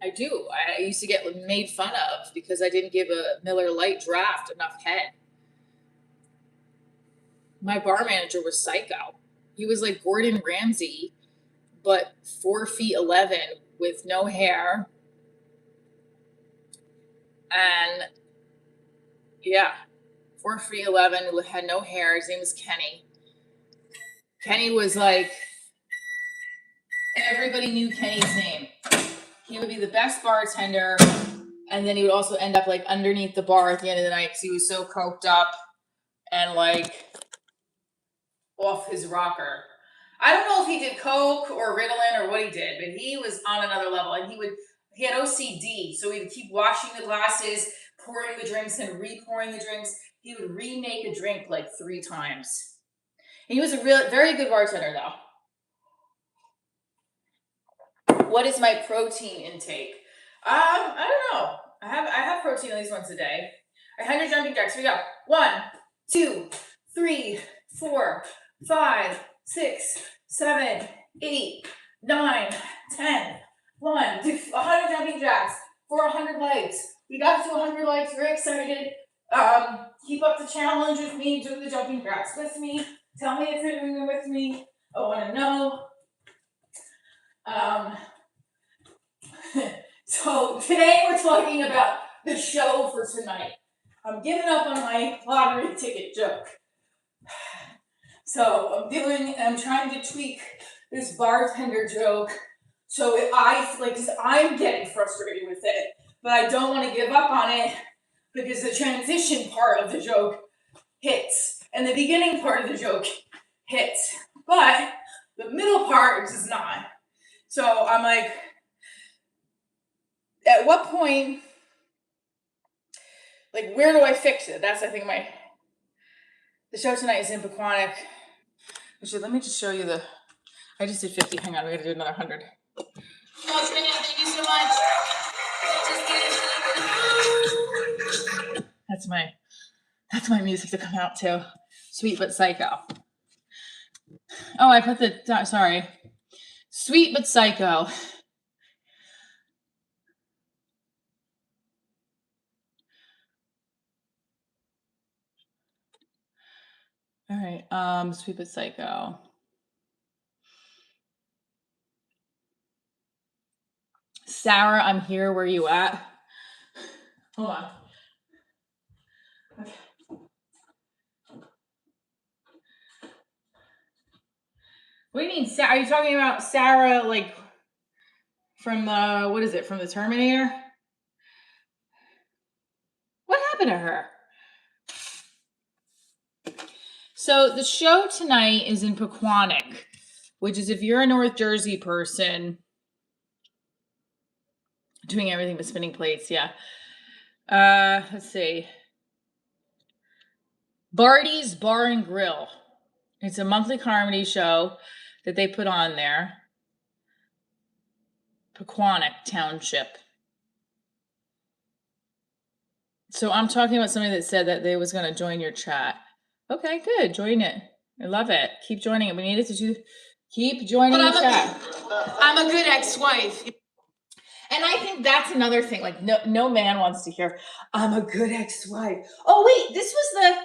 A: I do. I used to get made fun of because I didn't give a Miller Lite draft enough head. My bar manager was psycho. He was like Gordon Ramsay, but 4'11" with no hair. And yeah, 4'11" had no hair. His name was Kenny. Kenny was like, everybody knew Kenny's name. He would be the best bartender, and then he would also end up like underneath the bar at the end of the night because he was so coked up and like off his rocker. I don't know if he did coke or Ritalin or what he did, but he was on another level. And he had OCD, so he would keep washing the glasses, pouring the drinks, and re-pouring the drinks. He would remake a drink like 3 times. And he was a very good bartender, though. What is my protein intake? I don't know. I have protein at least once a day. 100 jumping jacks. We go 1, 2, 3, 4, 5, 6, 7, 8, 9, 10. 100 jumping jacks for 100 legs. We got to 100 likes. We're excited. Keep up the challenge with me. Do the jumping jacks with me. Tell me if you're doing it with me. I want to know. So today we're talking about the show for tonight. I'm giving up on my lottery ticket joke. So I'm trying to tweak this bartender joke. So because I'm getting frustrated with it, but I don't want to give up on it because the transition part of the joke hits and the beginning part of the joke hits, but the middle part does not. So I'm like, at what point, like, where do I fix it? That's, I think, the show tonight is in Pequannock. Actually, let me just show you I just did 50. Hang on, we gotta do another 100. Oh, Trina, thank you so much. That's my music to come out to. Sweet but Psycho. Oh, I put sorry. Sweet but Psycho. All right, Sweet but Psycho. Sarah, I'm here. Where you at? Hold on. Okay. What do you mean, Sarah? Are you talking about Sarah, like, from what is it, from the Terminator? What happened to her? So the show tonight is in Pequannock, which is, if you're a North Jersey person, doing everything but spinning plates, yeah. Let's see. Barty's Bar and Grill. It's a monthly comedy show that they put on there. Pequannock Township. So I'm talking about somebody that said that they was going to join your chat. Okay, good. Join it. I love it. Keep joining it. We needed to keep joining the chat. I'm a good ex-wife. And I think that's another thing. Like, no man wants to hear, I'm a good ex-wife. Oh, wait, this was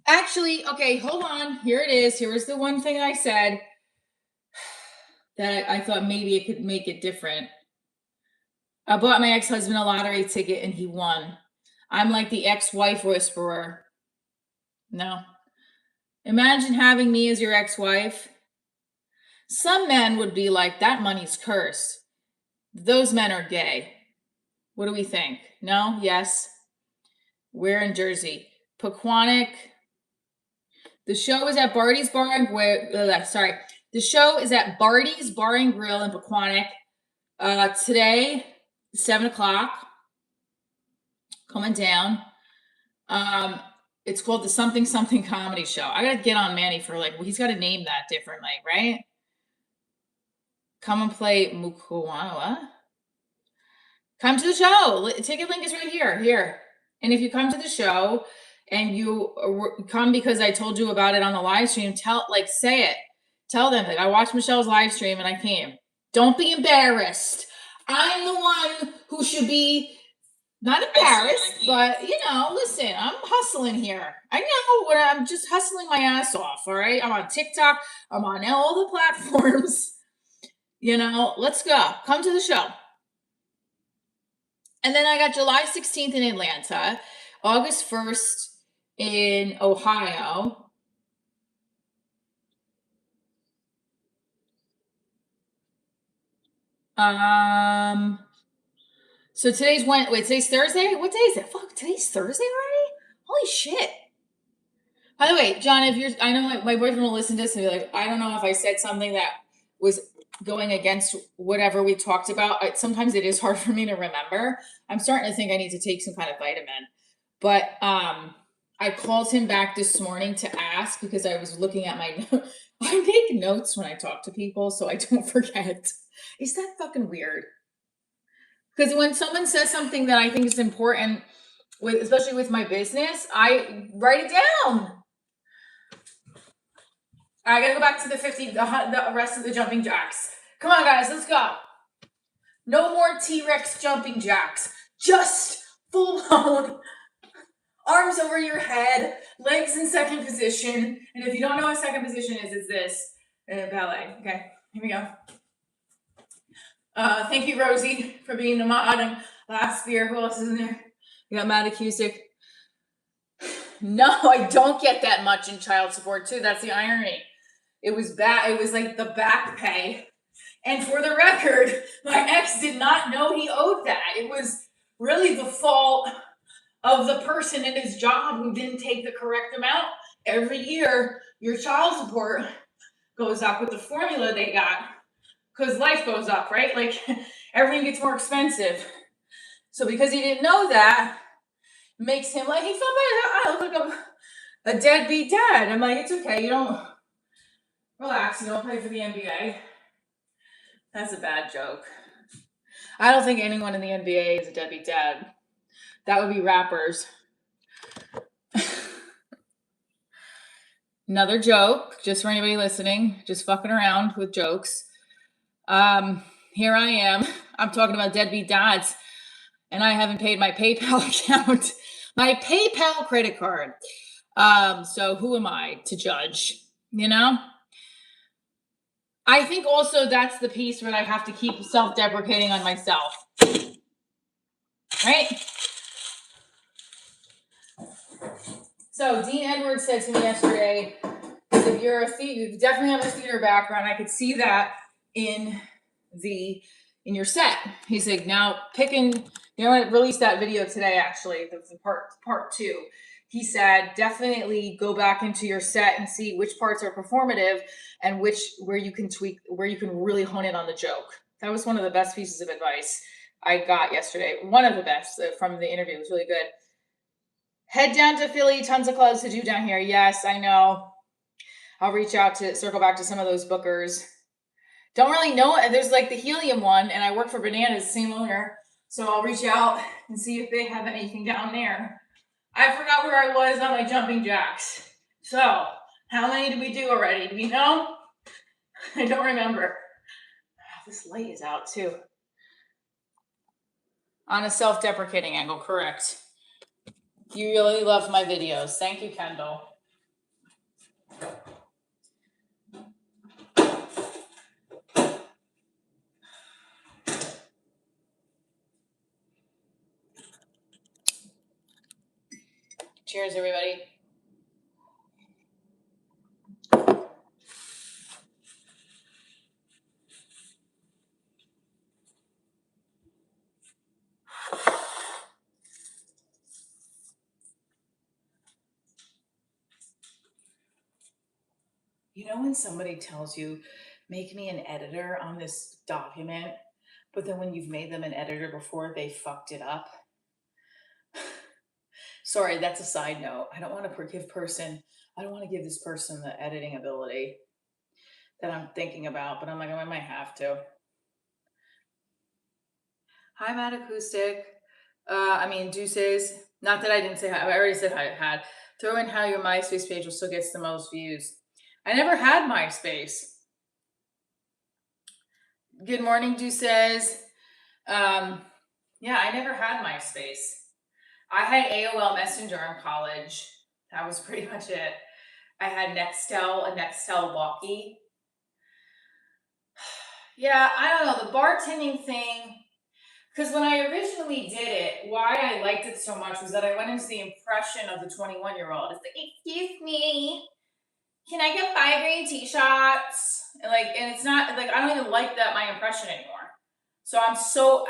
A: actually, okay, hold on. Here it is. Here was the one thing I said that I thought maybe it could make it different. I bought my ex-husband a lottery ticket and he won. I'm like the ex-wife whisperer. No. Imagine having me as your ex-wife. Some men would be like, that money's cursed. Those men are gay. What do we think? No? Yes? We're in Jersey. Pequannock. The show is at Barty's Bar and The show is at Barty's Bar and Grill in Pequannock. Today, 7:00. Coming down. It's called the Something Something Comedy Show. I gotta get on Manny for he's got to name that differently, right? Come and play Mukuwana. Come to the show. Ticket link is right here. Here. And if you come to the show and you come because I told you about it on the live stream, say it. Tell them that I watched Michelle's live stream and I came. Don't be embarrassed. I'm the one who should be not embarrassed, but listen, I'm hustling here. I know what I'm just hustling my ass off. All right. I'm on TikTok. I'm on all the platforms. Let's go. Come to the show. And then I got July 16th in Atlanta, August 1st in Ohio. So today's Thursday? What day is it? Fuck, today's Thursday already? Holy shit. By the way, John, I know my boyfriend will listen to this and be like, I don't know if I said something that was going against whatever we talked about. Sometimes it is hard for me to remember. I'm starting to think I need to take some kind of vitamin. But I called him back this morning to ask because I was looking at my notes. I make notes when I talk to people so I don't forget. Is that fucking weird? Because when someone says something that I think is important, especially with my business, I write it down. I gotta go back to the 50, the rest of the jumping jacks. Come on, guys, let's go. No more T-Rex jumping jacks. Just full blown arms over your head, legs in second position. And if you don't know what second position is, it's this ballet. Okay, here we go. Thank you, Rosie, for being the mod and last year. Who else is in there? We got Matt Acoustic. No, I don't get that much in child support too. That's the irony. It was bad. It was like the back pay. And for the record, my ex did not know he owed that. It was really the fault of the person in his job who didn't take the correct amount. Every year, your child support goes up with the formula they got because life goes up, right? Like everything gets more expensive. So because he didn't know that, makes him like, he felt bad. I look like a deadbeat dad. I'm like, it's okay. You don't relax. You don't play for the NBA. That's a bad joke. I don't think anyone in the NBA is a deadbeat dad. That would be rappers. Another joke, just for anybody listening, just fucking around with jokes. Here I am. I'm talking about deadbeat dads, and I haven't paid my PayPal account, my PayPal credit card. So who am I to judge, you know? I think also that's the piece where I have to keep self-deprecating on myself, right? So Dean Edwards said to me yesterday, if you're you definitely have a theater background. I could see that in your set. He's like, now picking, you know, I released that video today, actually, the part 2. He said, definitely go back into your set and see which parts are performative and where you can tweak, where you can really hone in on the joke. That was one of the best pieces of advice I got yesterday. One of the best from the interview. It was really good. Head down to Philly, tons of clubs to do down here. Yes, I know. I'll reach out to circle back to some of those bookers. Don't really know. There's like the Helium one, and I work for Bananas, same owner. So I'll reach out and see if they have anything down there. I forgot where I was on my jumping jacks. So how many did we do already? Do we know? I don't remember. This light is out too. On a self-deprecating angle, correct. You really love my videos. Thank you, Kendall. Cheers, everybody. You know when somebody tells you, make me an editor on this document, but then when you've made them an editor before, they fucked it up? Sorry, that's a side note. I don't want to give this person the editing ability that I'm thinking about, but I'm like, I might have to. Hi, Matt Acoustic. Deuces. Not that I didn't say hi. I already said hi. Had. Throw in how your MySpace page will still gets the most views. I never had MySpace. Good morning, Deuces. Yeah, I never had MySpace. I had AOL Messenger in college. That was pretty much it. I had a Nextel walkie. Yeah, I don't know, the bartending thing, because when I originally did it, why I liked it so much was that I went into the impression of the 21-year-old. It's like, excuse me, can I get 5 green tea shots? And it's not like, I don't even like my impression anymore. So I'm so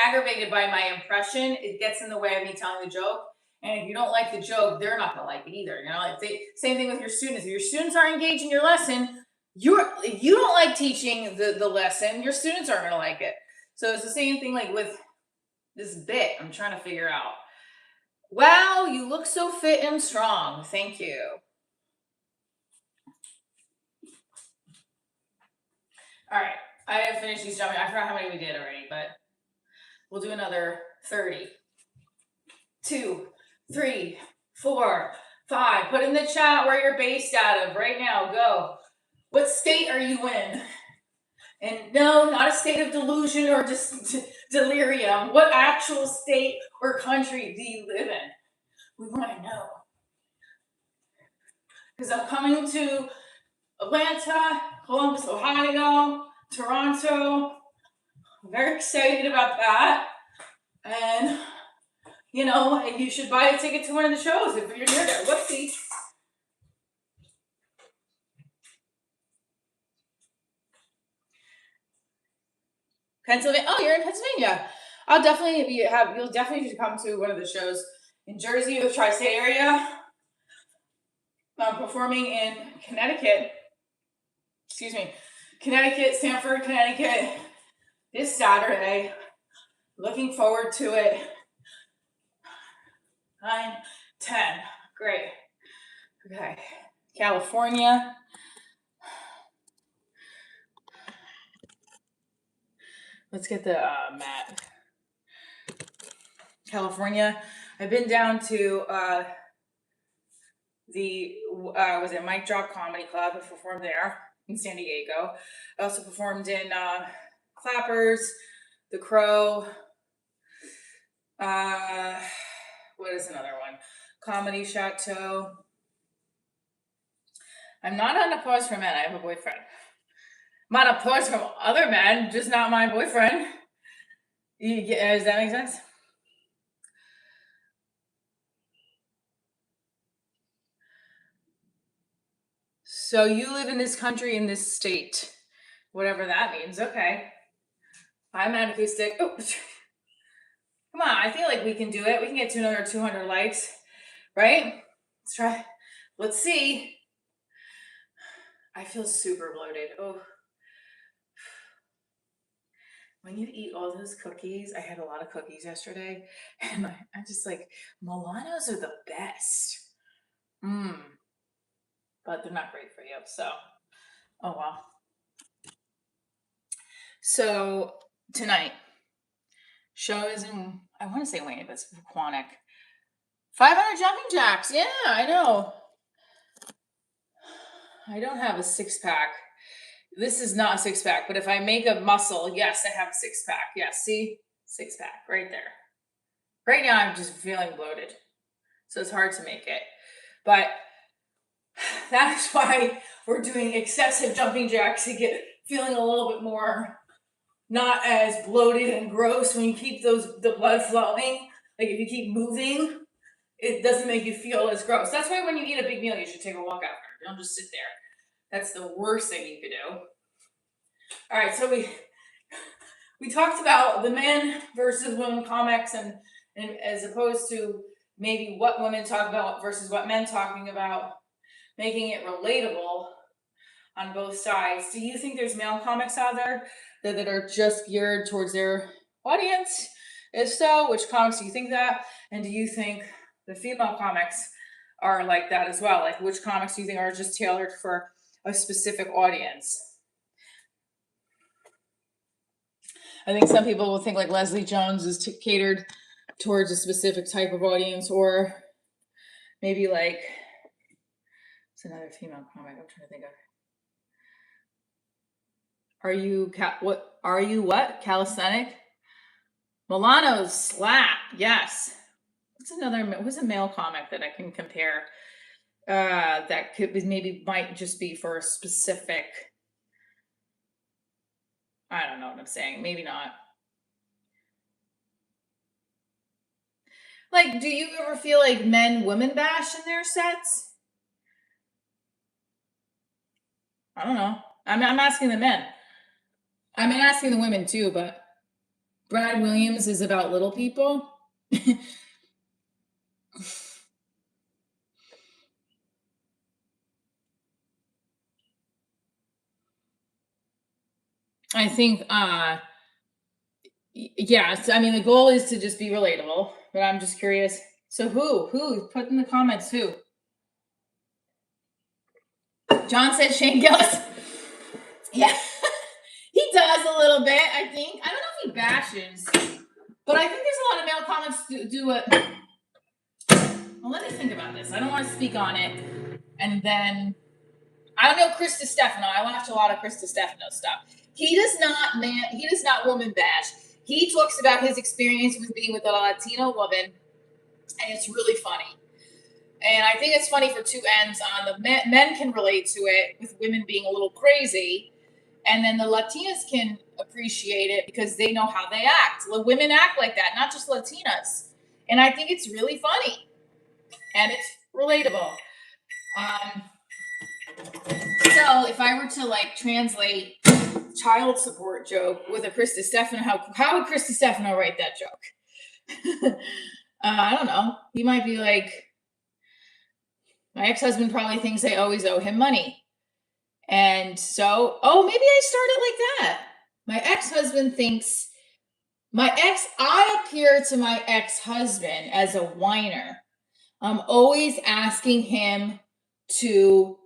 A: aggravated by my impression. It gets in the way of me telling the joke. And if you don't like the joke, they're not gonna like it either. You know, same thing with your students. If your students aren't engaged in your lesson, if you don't like teaching the lesson, your students aren't gonna like it. So it's the same thing like with this bit I'm trying to figure out. Wow, you look so fit and strong. Thank you. All right, I have finished these jumping. I forgot how many we did already, but we'll do another 30. 2, 3, 4, 5. Put in the chat where you're based out of right now. Go. What state are you in? And no, not a state of delusion or just delirium. What actual state or country do you live in? We want to know. Because I'm coming to Atlanta, Columbus, Ohio, Toronto. I'm very excited about that. And, you know, you should buy a ticket to one of the shows if you're near there. Whoopsie. Pennsylvania. Oh, you're in Pennsylvania. You'll definitely should come to one of the shows in Jersey or the tri-state area. I'm performing in Connecticut. Connecticut, Stamford, Connecticut this Saturday. Looking forward to it. 9, 10. Great. Okay. California. Let's get the map. California. I've been down to was it Mike Drop Comedy Club? I performed there in San Diego. I also performed in Clappers, The Crow. What is another one? Comedy Chateau. I'm not on a pause for men. I have a boyfriend. I'm on a pause from other men, just not my boyfriend. Does that make sense? So you live in this country, in this state, whatever that means. Okay. I'm an acoustic. Oh. Come on, I feel like we can do it. We can get to another 200 likes, right? Let's try. Let's see. I feel super bloated. Oh. When you eat all those cookies, I had a lot of cookies yesterday, and I'm just like, Milanos are the best. But they're not great for you, so, oh well. So, tonight, show is in, I want to say Wayne, but it's Quantic. 500 jumping jacks, yeah, I know. I don't have a 6-pack. This is not a 6-pack, but if I make a muscle, yes, I have a 6-pack. Yes, see? 6-pack, right there. Right now, I'm just feeling bloated, so it's hard to make it. But that is why we're doing excessive jumping jacks to get feeling a little bit more not as bloated and gross when you keep the blood flowing. Like if you keep moving, it doesn't make you feel as gross. That's why when you eat a big meal, you should take a walk after. Don't just sit there. That's the worst thing you could do. All right, so we talked about the men versus women comics and as opposed to maybe what women talk about versus what men talking about, making it relatable on both sides. Do you think there's male comics out there that are just geared towards their audience? If so, which comics do you think that? And do you think the female comics are like that as well? Like which comics do you think are just tailored for a specific audience? I think some people will think like Leslie Jones is catered towards a specific type of audience, or maybe like, it's another female comic I'm trying to think of. Are you what? Calisthenic? Milano's slap, yes. What's a male comic that I can compare? That could maybe might just be for a specific. I don't know what I'm saying. Maybe not. Like, do you ever feel like men women bash in their sets? I don't know. I'm asking the men. I'm asking the women too, but Brad Williams is about little people. I think, yes. I mean, the goal is to just be relatable, but I'm just curious. So who? Put in the comments who. John said Shane Gillis. Yeah, he does a little bit, I think. I don't know if he bashes, but I think there's a lot of male comics do it. Well, let me think about this. I don't want to speak on it. And then, I don't know Chris DiStefano. I watch a lot of Chris DiStefano stuff. He does not woman bash. He talks about his experience with being with a Latino woman, and it's really funny. And I think it's funny for two ends. On the men can relate to it with women being a little crazy, and then the Latinas can appreciate it because they know how they act. The women act like that, not just Latinas. And I think it's really funny, and it's relatable. So if I were to like translate child support joke with a Chris Stefano, how would Chris Stefano write that joke? I don't know. He might be like, my ex-husband probably thinks I always owe him money. And so, maybe I started like that. My ex-husband thinks, I appear to my ex-husband as a whiner. I'm always asking him to,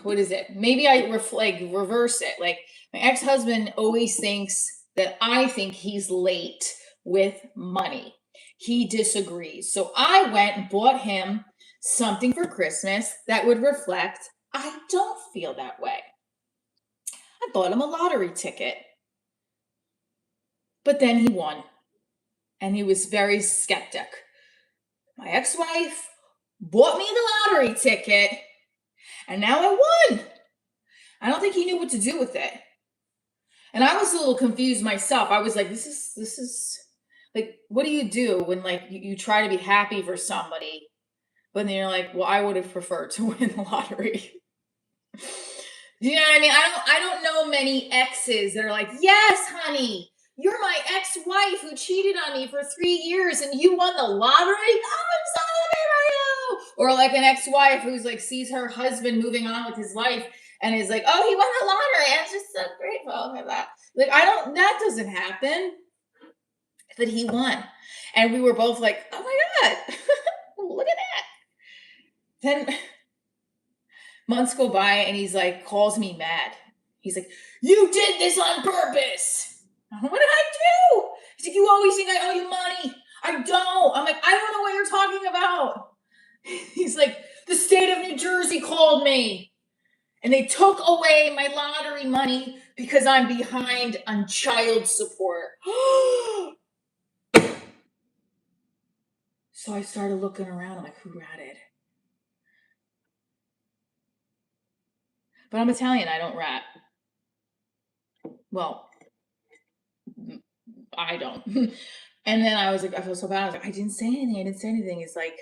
A: what is it? Maybe I reverse it. Like, my ex-husband always thinks that I think he's late with money. He disagrees. So I went and bought him something for Christmas that would reflect I don't feel that way. I bought him a lottery ticket. But then he won. And he was very skeptic. My ex-wife bought me the lottery ticket, and now I won. I don't think he knew what to do with it. And I was a little confused myself. I was like, this is like, what do you do when like you try to be happy for somebody, but then you're like, well, I would have preferred to win the lottery. Do you know what I mean? I don't know many exes that are like, yes, honey, you're my ex-wife who cheated on me for 3 years and you won the lottery. Oh, I'm so happy for you. Or like an ex-wife who's like sees her husband moving on with his life and is like, oh, he won the lottery. I'm just so grateful for that. Like, that doesn't happen. But he won. And we were both like, oh my God, look at that. Then months go by and he's like, calls me mad. He's like, you did this on purpose. What did I do? He's like, you always think I owe you money. I don't. I'm like, I don't know what you're talking about. He's like, the state of New Jersey called me and they took away my lottery money because I'm behind on child support. So I started looking around. I'm like, who ratted? But I'm Italian. I don't rat. Well, I don't. And then I was like, I feel so bad. I was like, I didn't say anything. It's like,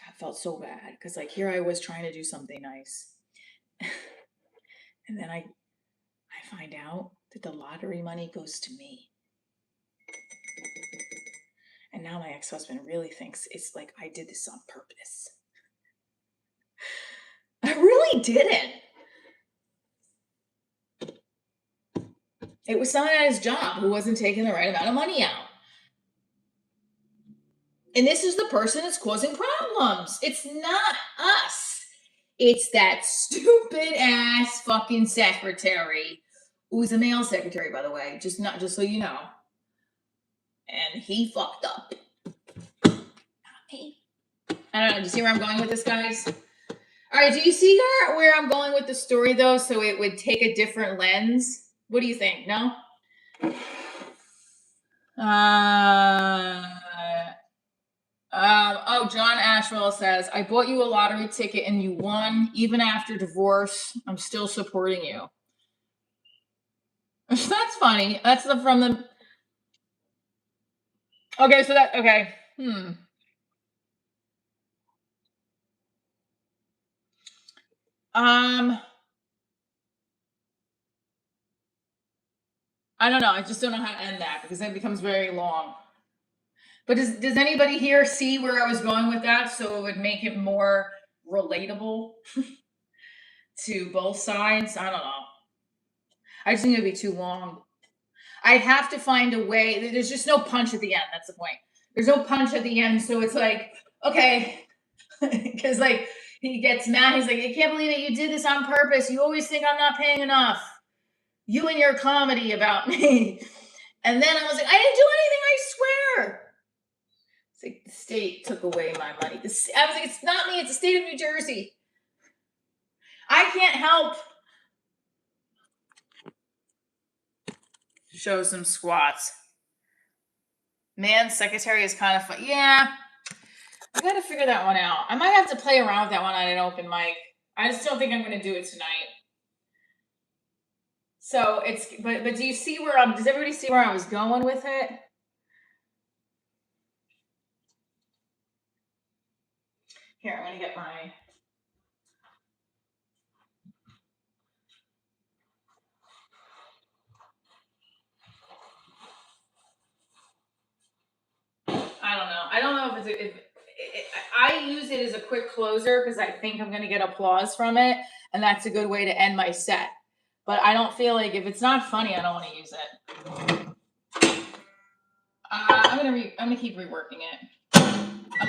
A: I felt so bad because like here I was trying to do something nice. And then I find out that the lottery money goes to me. And now my ex-husband really thinks it's like I did this on purpose. I really didn't. It was someone at his job who wasn't taking the right amount of money out. And this is the person that's causing problems. It's not us. It's that stupid ass fucking secretary, who's a male secretary, by the way, just so you know. And he fucked up. Not me. I don't know. Do you see where I'm going with this, guys? All right. Do you see where I'm going with the story, though? So it would take a different lens. What do you think? No? John Ashwell says, I bought you a lottery ticket and you won. Even after divorce, I'm still supporting you. That's funny. That's from the... Okay, so that... Okay. I don't know. I just don't know how to end that because it becomes very long. But does anybody here see where I was going with that? So it would make it more relatable to both sides. I don't know. I just think it'd be too long. I'd have to find a way. There's just no punch at the end. That's the point. There's no punch at the end. So it's like, okay. Because like he gets mad. He's like, I can't believe that you did this on purpose. You always think I'm not paying enough. You and your comedy about me. And then I was like, I didn't do anything, I swear. It's like the state took away my money. I was like, it's not me, it's the state of New Jersey. I can't help. show some squats. Man's secretary is kind of fun. Yeah, I gotta figure that one out. I might have to play around with that one on an open mic. I just don't think I'm gonna do it tonight. So it's, but do you see where does everybody see where I was going with it? Here, I'm gonna get my. I don't know if I use it as a quick closer because I think I'm gonna get applause from it, and that's a good way to end my set. But I don't feel like if it's not funny, I don't want to use it. I'm gonna keep reworking it.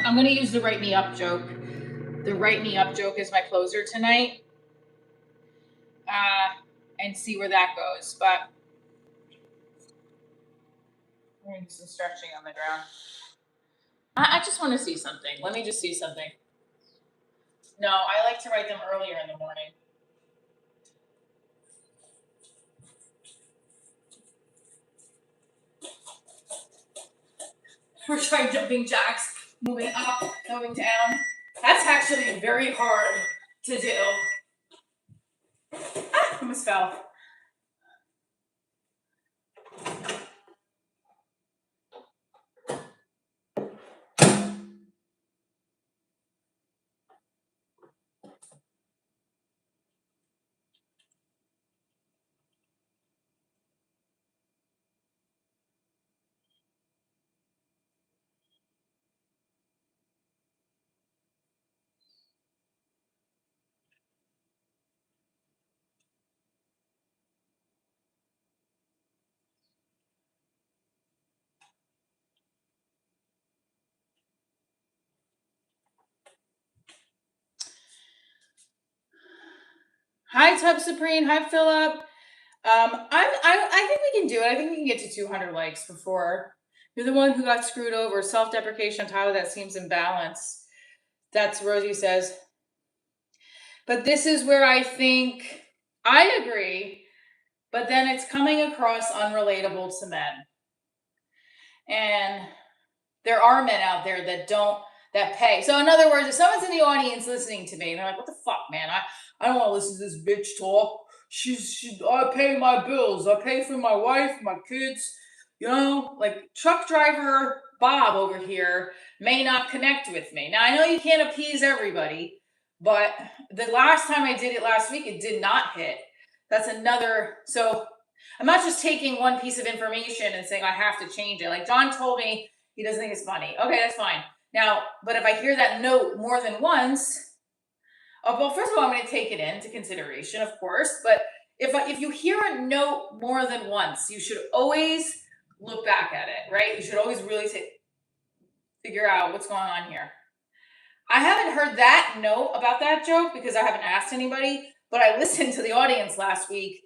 A: I'm gonna use the write me up joke. The write me up joke is my closer tonight, and see where that goes. But I'm gonna do some stretching on the ground. I just want to see something. Let me just see something. No, I like to write them earlier in the morning. We're trying jumping jacks, moving up, going down. That's actually very hard to do. Ah, almost fell. Hi, Tub Supreme. Hi, Philip. I think we can do it. I think we can get to 200 likes before. You're the one who got screwed over. Self-deprecation, Tyler, that seems imbalanced. That's Rosie says. But this is where I think I agree, but then it's coming across unrelatable to men. And there are men out there that pay. So in other words, if someone's in the audience listening to me, and they're like, what the fuck, man? I don't want to listen to this bitch talk. I pay my bills. I pay for my wife, my kids. You know, like truck driver Bob over here may not connect with me. Now, I know you can't appease everybody, but the last time I did it last week, it did not hit. That's another. So I'm not just taking one piece of information and saying I have to change it. Like John told me he doesn't think it's funny. Okay, that's fine. Now, but if I hear that note more than once, well, first of all, I'm going to take it into consideration, of course. But if you hear a note more than once, you should always look back at it, right? You should always really figure out what's going on here. I haven't heard that note about that joke because I haven't asked anybody, but I listened to the audience last week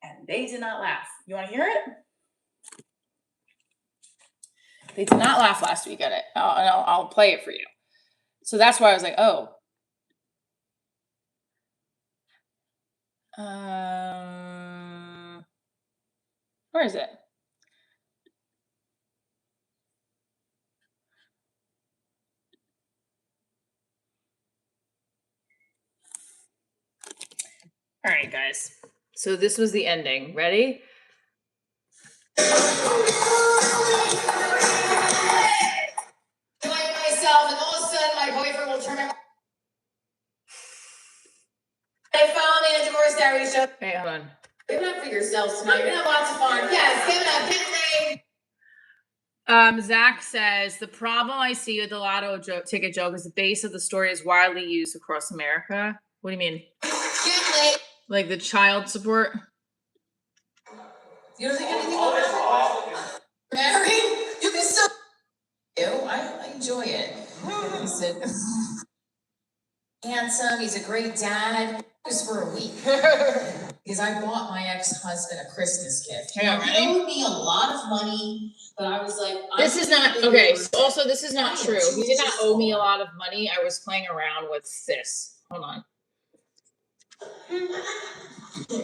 A: and they did not laugh. You want to hear it? They did not laugh last week at it. I'll play it for you. So that's why I was like, oh. Where is it? All right, guys. So this was the ending. Ready? Myself, and all of a sudden my boyfriend will turn around. They found me in a divorce diary show. Hey, hold on. Give it up for yourselves tonight. You're gonna have lots of fun. Yes, give it up. Zach says the problem I see with the lotto ticket joke is the base of the story is widely used across America. What do you mean? Like the child support? You don't think anything about it? Married? You can still. I enjoy it. He said, handsome. He's a great dad. Just for a week. Because I bought my ex-husband a Christmas gift. He owed me a lot of money, but I was like, this is not okay. Also, this is not true. He did not owe me a lot of money. I was playing around with this. Hold on.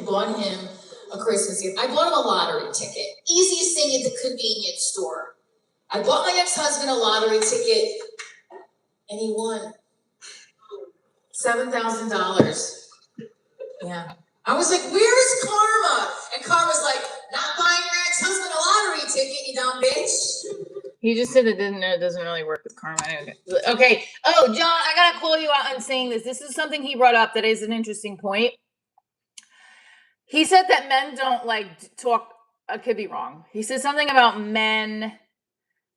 A: Bought him
B: a Christmas gift. I bought him a lottery ticket. Easiest thing at the convenience store. I bought my ex-husband a lottery ticket, and he won $7,000. Yeah. I was like, where is Karma? And Karma's like, not buying your ex-husband a lottery ticket, you dumb bitch.
A: He just said it doesn't really work with Karma. Okay. Oh, John, I gotta call you out on saying this. This is something he brought up that is an interesting point. He said that men don't like talk. I could be wrong. He said something about men,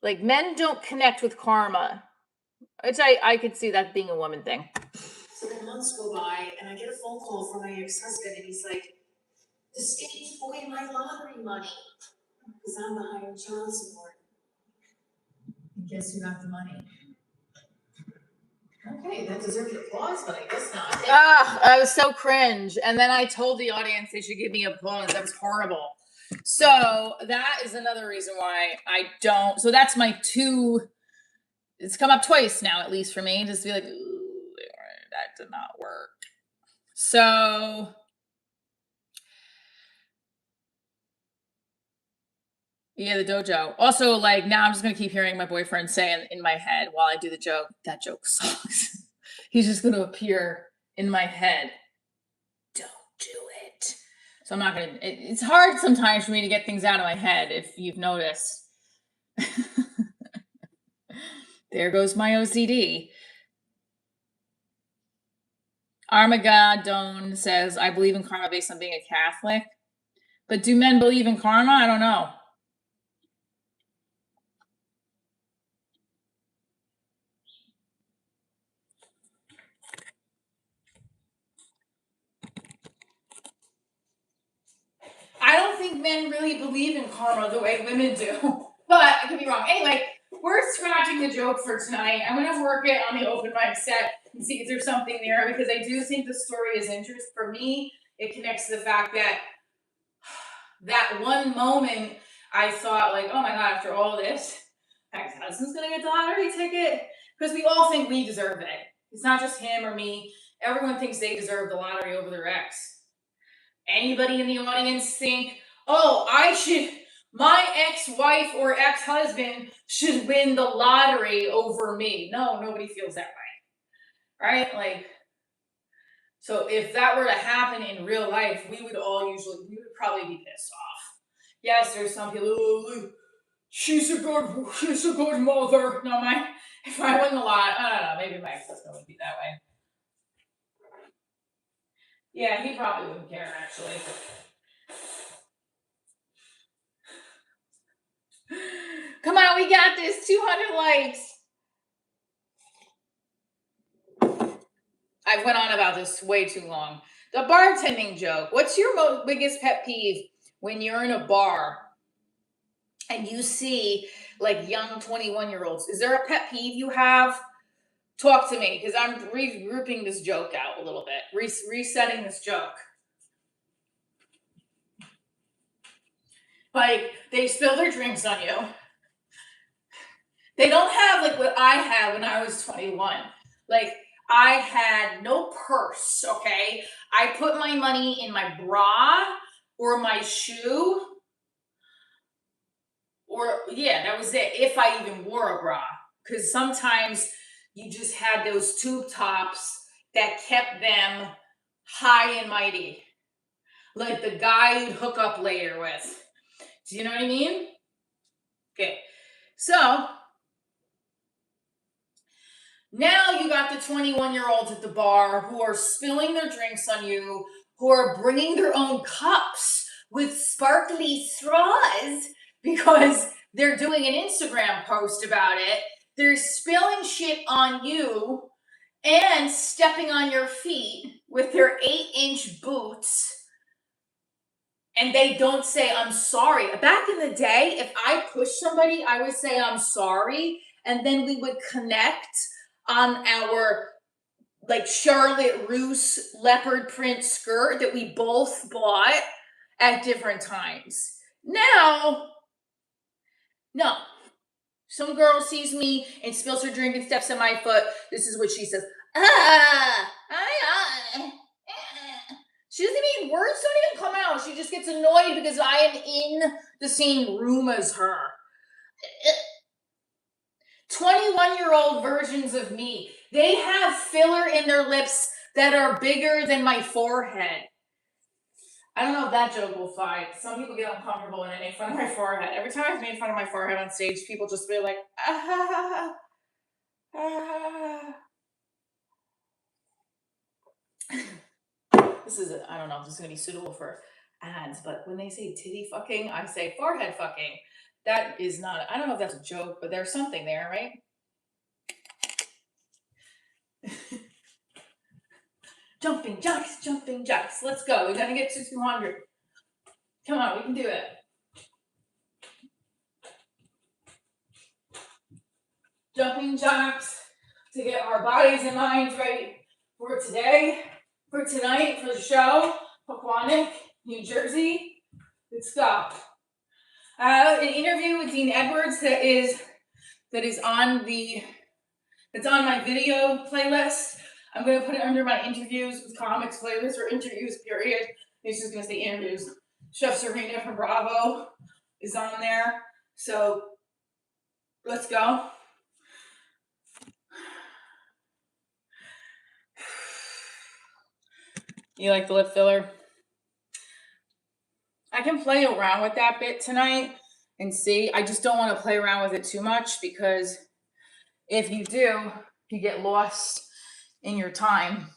A: like men don't connect with karma, which I could see that being a woman thing.
B: So then months go by, and I get a phone call from my ex-husband, and he's like, the state's voiding my lottery money because I'm behind child support. And guess who got the money? Okay, that deserves applause, but I guess not.
A: I was so cringe. And then I told the audience they should give me applause. That was horrible. So that is another reason why I don't. So that's my two. It's come up twice now, at least for me. Just be like, ooh, that did not work. So yeah, the dojo. Also, like now I'm just gonna keep hearing my boyfriend say in my head while I do the joke, that joke sucks. He's just gonna appear in my head. Don't do it. So I'm not gonna. It's hard sometimes for me to get things out of my head, if you've noticed. There goes my OCD. Armageddon says, I believe in karma based on being a Catholic. But do men believe in karma? I don't know. I don't think men really believe in karma the way women do. But I could be wrong. Anyway, we're scratching the joke for tonight. I'm going to work it on the open mic set and see if there's something there, because I do think the story is interesting. For me, it connects to the fact that that one moment I thought, like, oh my God, after all this, my husband's going to get the lottery ticket. Because we all think we deserve it. It's not just him or me. Everyone thinks they deserve the lottery over their ex. Anybody in the audience think, oh, my ex-wife or ex-husband should win the lottery over me? No, nobody feels that way, right? Like, so if that were to happen in real life, we would probably be pissed off. Yes, there's some people, oh, she's a good mother. No, if I win the lot, I don't know, maybe my ex-husband would be that way. Yeah, he probably wouldn't care, actually. Come on, we got this. 200 likes. I went on about this way too long. The bartending joke. What's your biggest pet peeve when you're in a bar and you see like young 21-year-olds? Is there a pet peeve you have? Talk to me, because I'm regrouping this joke out a little bit. Resetting this joke. Like, they spill their drinks on you. They don't have like what I had when I was 21. Like, I had no purse, okay? I put my money in my bra or my shoe. Or, yeah, that was it, if I even wore a bra. Because sometimes you just had those tube tops that kept them high and mighty. Like the guy you'd hook up later with. Do you know what I mean? Okay. So, now you got the 21-year-olds at the bar who are spilling their drinks on you, who are bringing their own cups with sparkly straws because they're doing an Instagram post about it. They're spilling shit on you and stepping on your feet with their 8-inch boots. And they don't say, I'm sorry. Back in the day, if I pushed somebody, I would say, I'm sorry. And then we would connect on our like Charlotte Russe leopard print skirt that we both bought at different times. Now, no. Some girl sees me and spills her drink and steps on my foot. This is what she says. She doesn't even, words don't even come out now. She just gets annoyed because I am in the same room as her. 21-year-old versions of me. They have filler in their lips that are bigger than my forehead. I don't know if that joke will fly. Some people get uncomfortable when I make fun of my forehead. Every time I've made fun of my forehead on stage, people just be like, ah, ah. This is, I don't know if this is going to be suitable for ads, but when they say titty fucking, I say forehead fucking. That is not, I don't know if that's a joke, but there's something there, right? Jumping jacks. Let's go. We got to get to 200. Come on, we can do it. Jumping jacks to get our bodies and minds ready for today, for tonight, for the show, Pequannock, New Jersey. Let's go. An interview with Dean Edwards that's on my video playlist. I'm going to put it under my interviews with comics playlist, or interviews, period. It's just going to say interviews. Chef Serena from Bravo is on there. So let's go. You like the lip filler? I can play around with that bit tonight and see. I just don't want to play around with it too much, because if you do, you get lost in your time.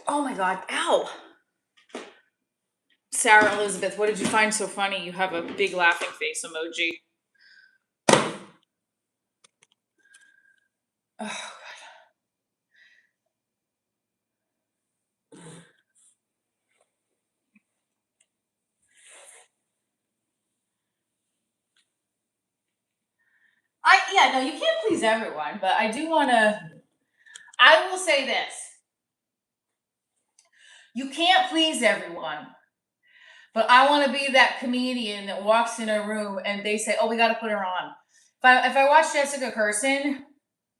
A: Oh my God, ow. Sarah Elizabeth, what did you find so funny? You have a big laughing face emoji. Oh, no, you can't please everyone, but I will say this. You can't please everyone, but I want to be that comedian that walks in a room and they say, oh, we got to put her on. If I watch Jessica Kirson,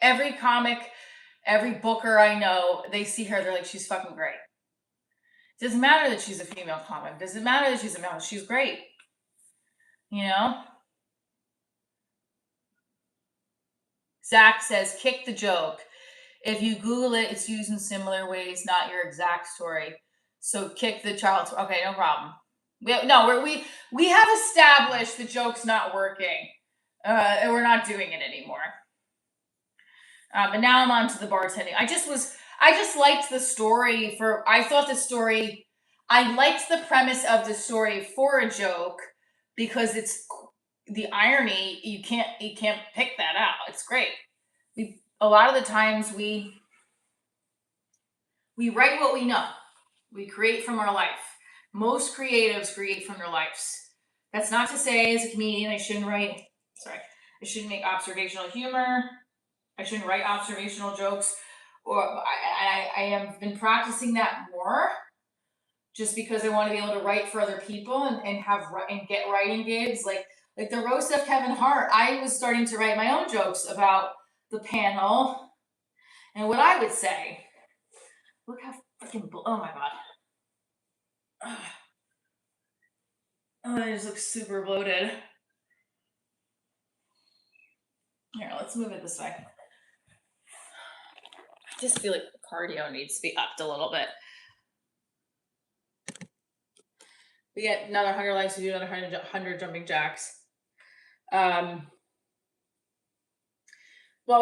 A: every comic, every booker I know, they see her, they're like, she's fucking great. It doesn't matter that she's a female comic. It doesn't matter that she's a male. She's great. You know? Zach says, kick the joke. If you Google it, it's used in similar ways, not your exact story. So kick the child. Okay, no problem. We have established the joke's not working. And we're not doing it anymore. But now I'm on to the bartending. I just liked the story I liked the premise of the story for a joke, because it's the irony. You can't pick that out. It's great. A lot of the times we write what we know. We create from our life. Most creatives create from their lives. That's not to say, as a comedian, I shouldn't make observational humor. I shouldn't write observational jokes. Or I have been practicing that more, just because I want to be able to write for other people and get writing gigs. Like the roast of Kevin Hart, I was starting to write my own jokes about the panel and what I would say. Look how fucking, oh my God. Oh, I just look super bloated. Here, let's move it this way. I just feel like cardio needs to be upped a little bit. We get another 100 likes to do another 100 jumping jacks. Well,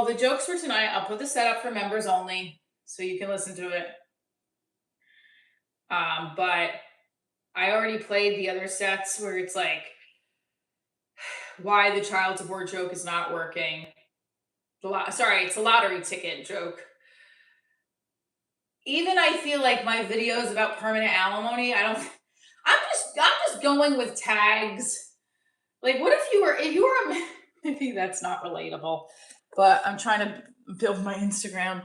A: the jokes for tonight, I'll put the setup for members only, so you can listen to it. But I already played the other sets where it's like, why the child support joke is not working. It's a lottery ticket joke. Even I feel like my videos about permanent alimony, I'm just going with tags. Like, what if you were maybe that's not relatable, but I'm trying to build my Instagram.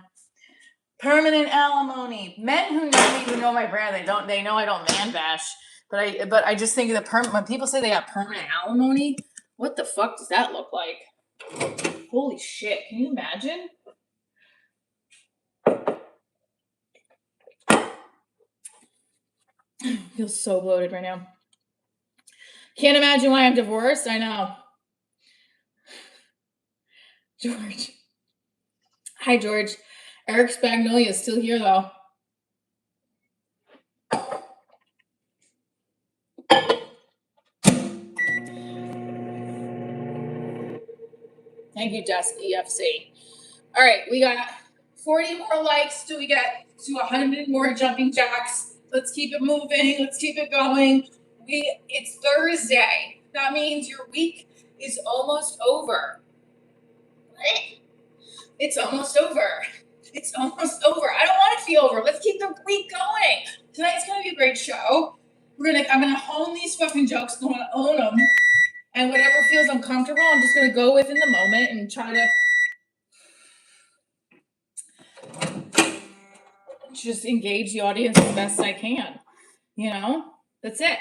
A: Permanent alimony. Men who know me, who know my brand, they know I don't man bash. But I just think when people say they got permanent alimony, what the fuck does that look like? Holy shit, can you imagine? feel so bloated right now. Can't imagine why I'm divorced. I know. George. Hi, George. Eric Spagnolia is still here, though. Thank you, Jess, EFC. All right, we got 40 more likes till we get to 100 more jumping jacks. Let's keep it moving. Let's keep it going. It's Thursday. That means your week is almost over. It's almost over. It's almost over. I don't want it to be over. Let's keep the week going. Tonight's gonna be a great show. I'm gonna hone these fucking jokes. I'm gonna own them, and whatever feels uncomfortable, I'm just gonna go with in the moment and try to just engage the audience as best I can. You know, that's it.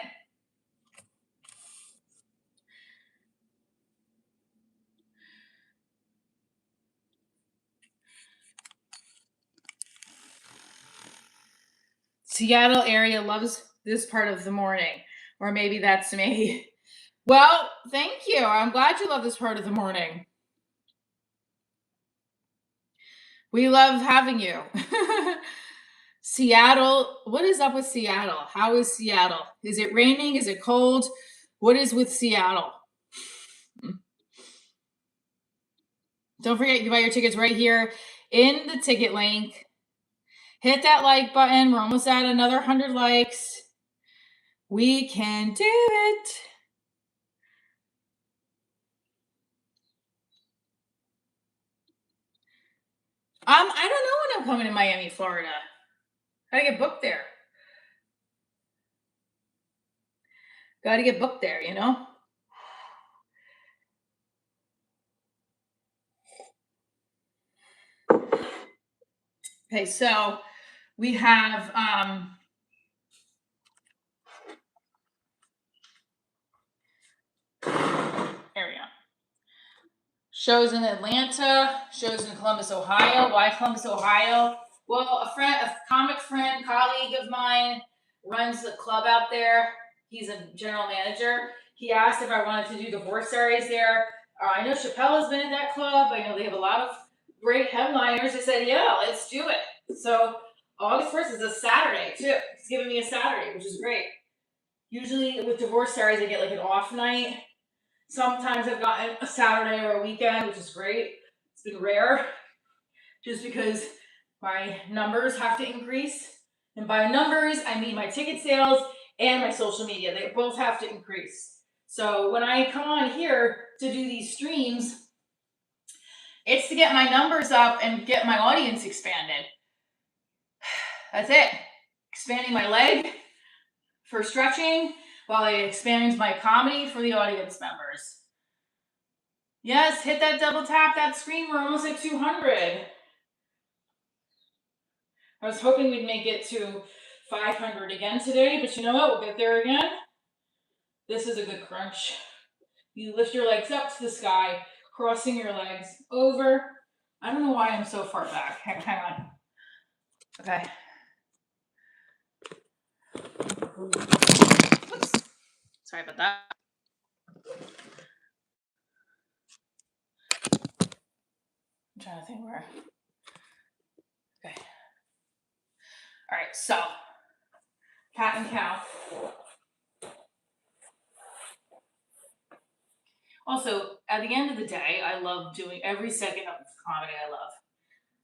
A: Seattle area loves this part of the morning, or maybe that's me. Well, thank you. I'm glad you love this part of the morning. We love having you. Seattle, what is up with Seattle? How is Seattle? Is it raining? Is it cold? What is with Seattle? Don't forget, you can buy your tickets right here in the ticket link. Hit that like button. We're almost at another 100 likes. We can do it. I don't know when I'm coming to Miami, Florida. Gotta get booked there. Gotta get booked there, you know? Okay, so we have there we go. Shows in Atlanta, shows in Columbus, Ohio. Why Columbus, Ohio? Well, a comic friend, colleague of mine runs the club out there. He's a general manager. He asked if I wanted to do divorce series there. I know Chappelle has been in that club. I know they have a lot of great headliners. I said, yeah, let's do it. So August 1st is a Saturday, too. He's giving me a Saturday, which is great. Usually with divorce series, I get like an off night. Sometimes I've gotten a Saturday or a weekend, which is great. It's been rare just because my numbers have to increase. And by numbers, I mean my ticket sales and my social media. They both have to increase. So when I come on here to do these streams, it's to get my numbers up and get my audience expanded. That's it. Expanding my leg for stretching while I expand my comedy for the audience members. Yes, hit that double tap, that screen. We're almost at 200. I was hoping we'd make it to 500 again today, but you know what? We'll get there again. This is a good crunch. You lift your legs up to the sky, crossing your legs over. I don't know why I'm so far back. Hang on. Okay. Oops. Sorry about that. I'm trying to think where. Okay. All right, so cat and cow. Also, at the end of the day, I love doing every second of comedy.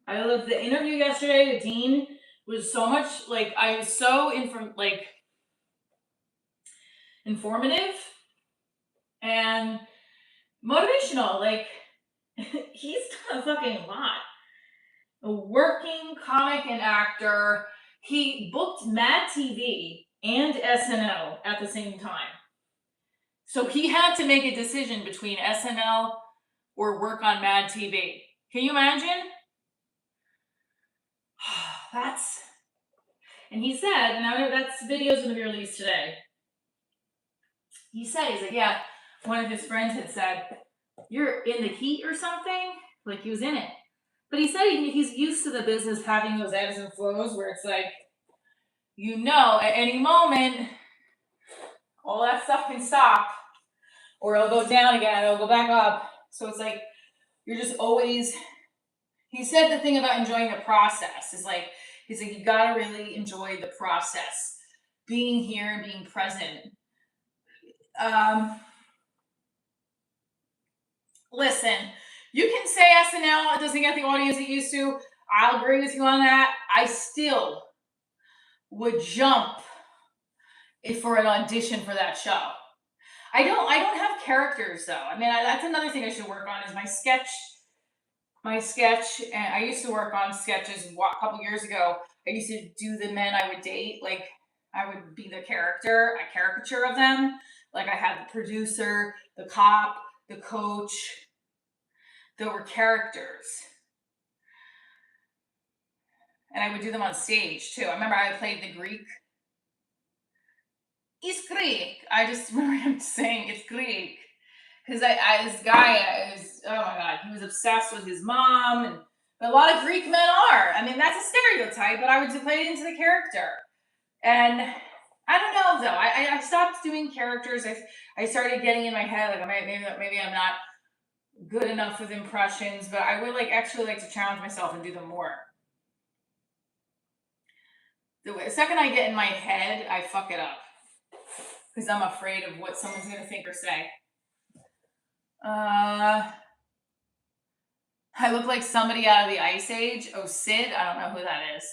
A: I love the interview yesterday with Dean. Was so much like I was so informative and motivational. Like he's done a fucking lot. A working comic and actor. He booked Mad TV and SNL at the same time. So he had to make a decision between SNL or work on Mad TV. Can you imagine? And he said, and I know that video's gonna be released today. He's like, yeah, one of his friends had said, you're in the heat or something? Like he was in it. But he said he's used to the business having those ebbs and flows where it's like, at any moment, all that stuff can stop, or it'll go down again, it'll go back up. So it's like you're just always. He said the thing about enjoying the process is like he's like you gotta really enjoy the process, being here and being present. Um, Listen, you can say SNL doesn't get the audience it used to. I'll agree with you on that. I still would jump for an audition for that show. I don't have characters though. I mean, that's another thing I should work on is my sketch. My sketch, and I used to work on sketches a couple years ago. I used to do the men I would date. Like I would be the character, a caricature of them. Like I had the producer, the cop, the coach. There were characters, and I would do them on stage too. I remember I played the Greek. It's Greek. I just remember him saying it's Greek because this guy is oh my god, he was obsessed with his mom, and but a lot of Greek men are. I mean, that's a stereotype, but I would play it into the character, and I don't know though. I stopped doing characters. I started getting in my head like maybe I'm not good enough with impressions, but I would actually like to challenge myself and do them more. The second I get in my head, I fuck it up because I'm afraid of what someone's gonna think or say. I look like somebody out of the Ice Age. Oh, Sid? I don't know who that is.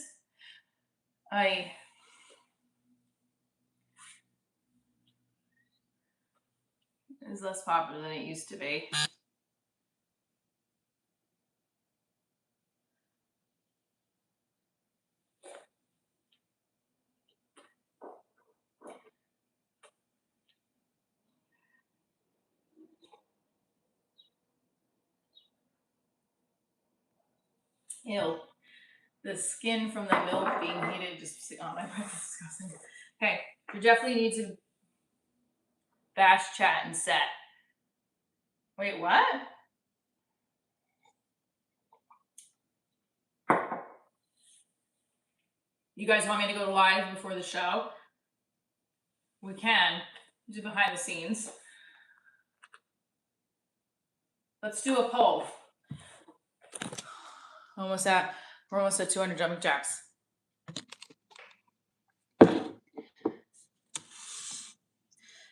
A: It's less popular than it used to be. Ew. The skin from the milk being heated just on my breath is disgusting. Okay, you definitely need to bash chat and set. Wait, what? You guys want me to go live before the show? We can do behind the scenes. Let's do a poll. We're almost at 200 jumping jacks.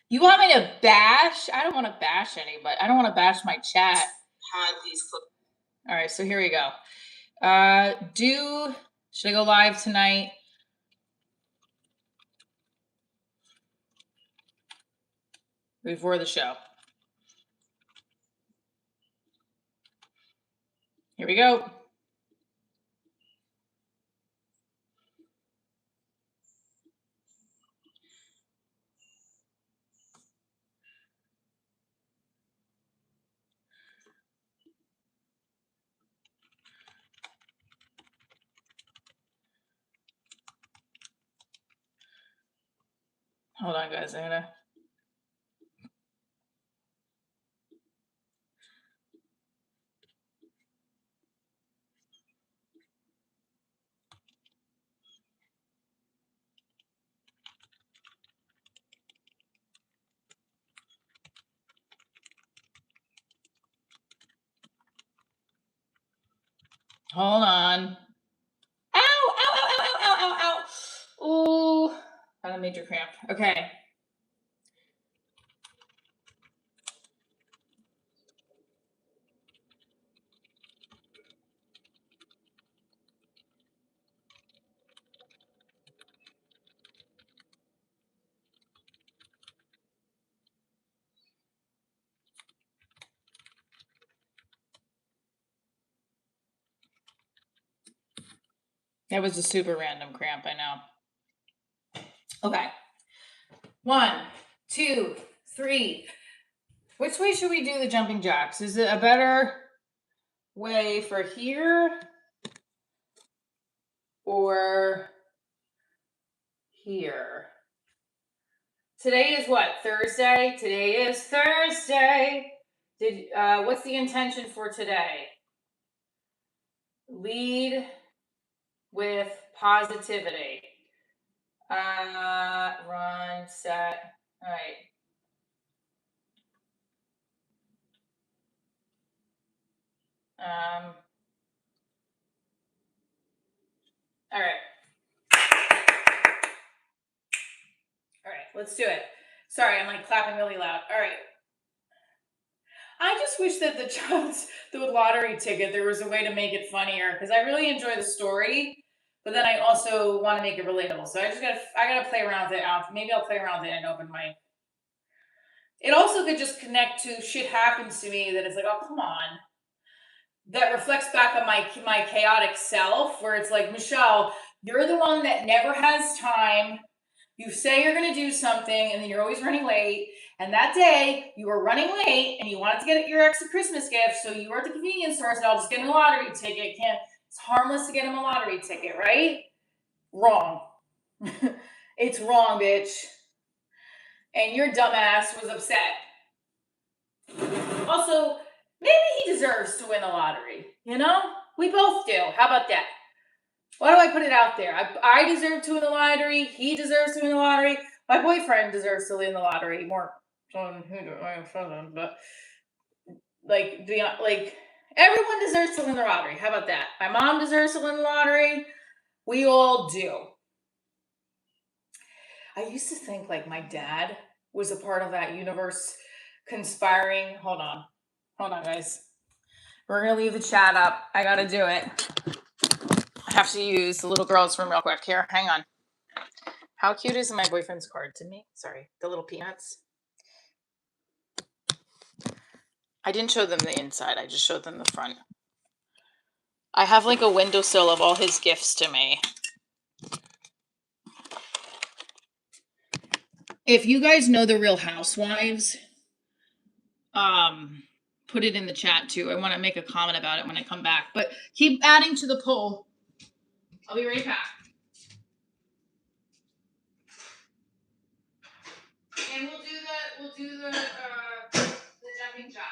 A: You want me to bash? I don't want to bash anybody. I don't want to bash my chat. All right, so here we go. Should I go live tonight? Before the show. Here we go. Hold on, guys. Hold on. Ow! Ow! Ow! Ow! Ow! Ow! Ow! Ow! Ooh, got a major cramp. Okay. That was a super random cramp, I know. Okay. 1, 2, 3. Which way should we do the jumping jacks? Is it a better way for here or here? Today is what? Thursday? Today is Thursday. What's the intention for today? Lead with positivity. Run, set. All right. Um, all right. All right, let's do it. Sorry, I'm like clapping really loud. All right. I just wish that the lottery ticket, there was a way to make it funnier because I really enjoy the story, but then I also want to make it relatable. So I gotta play around with it. Maybe I'll play around with it and open mic. It also could just connect to shit happens to me that it's like, oh come on, that reflects back on my chaotic self, where it's like, Michelle, you're the one that never has time. You say you're going to do something and then you're always running late. And that day you were running late and you wanted to get your ex a Christmas gift. So you were at the convenience store and said, I'll just get him a lottery ticket. It's harmless to get him a lottery ticket, right? Wrong. It's wrong, bitch. And your dumbass was upset. Also, maybe he deserves to win the lottery. You know? We both do. How about that? Why do I put it out there? I deserve to win the lottery. He deserves to win the lottery. My boyfriend deserves to win the lottery more than but like everyone deserves to win the lottery. How about that? My mom deserves to win the lottery. We all do. I used to think like my dad was a part of that universe conspiring. Hold on, guys. We're gonna leave the chat up. I gotta do it. I have to use the little girl's room real quick. Here, hang on. How cute is my boyfriend's card to me? Sorry, the little peanuts. I didn't show them the inside. I just showed them the front. I have like a windowsill of all his gifts to me. If you guys know the Real Housewives, put it in the chat too. I want to make a comment about it when I come back. But keep adding to the poll. I'll be right back. And we'll do the jumping jacks.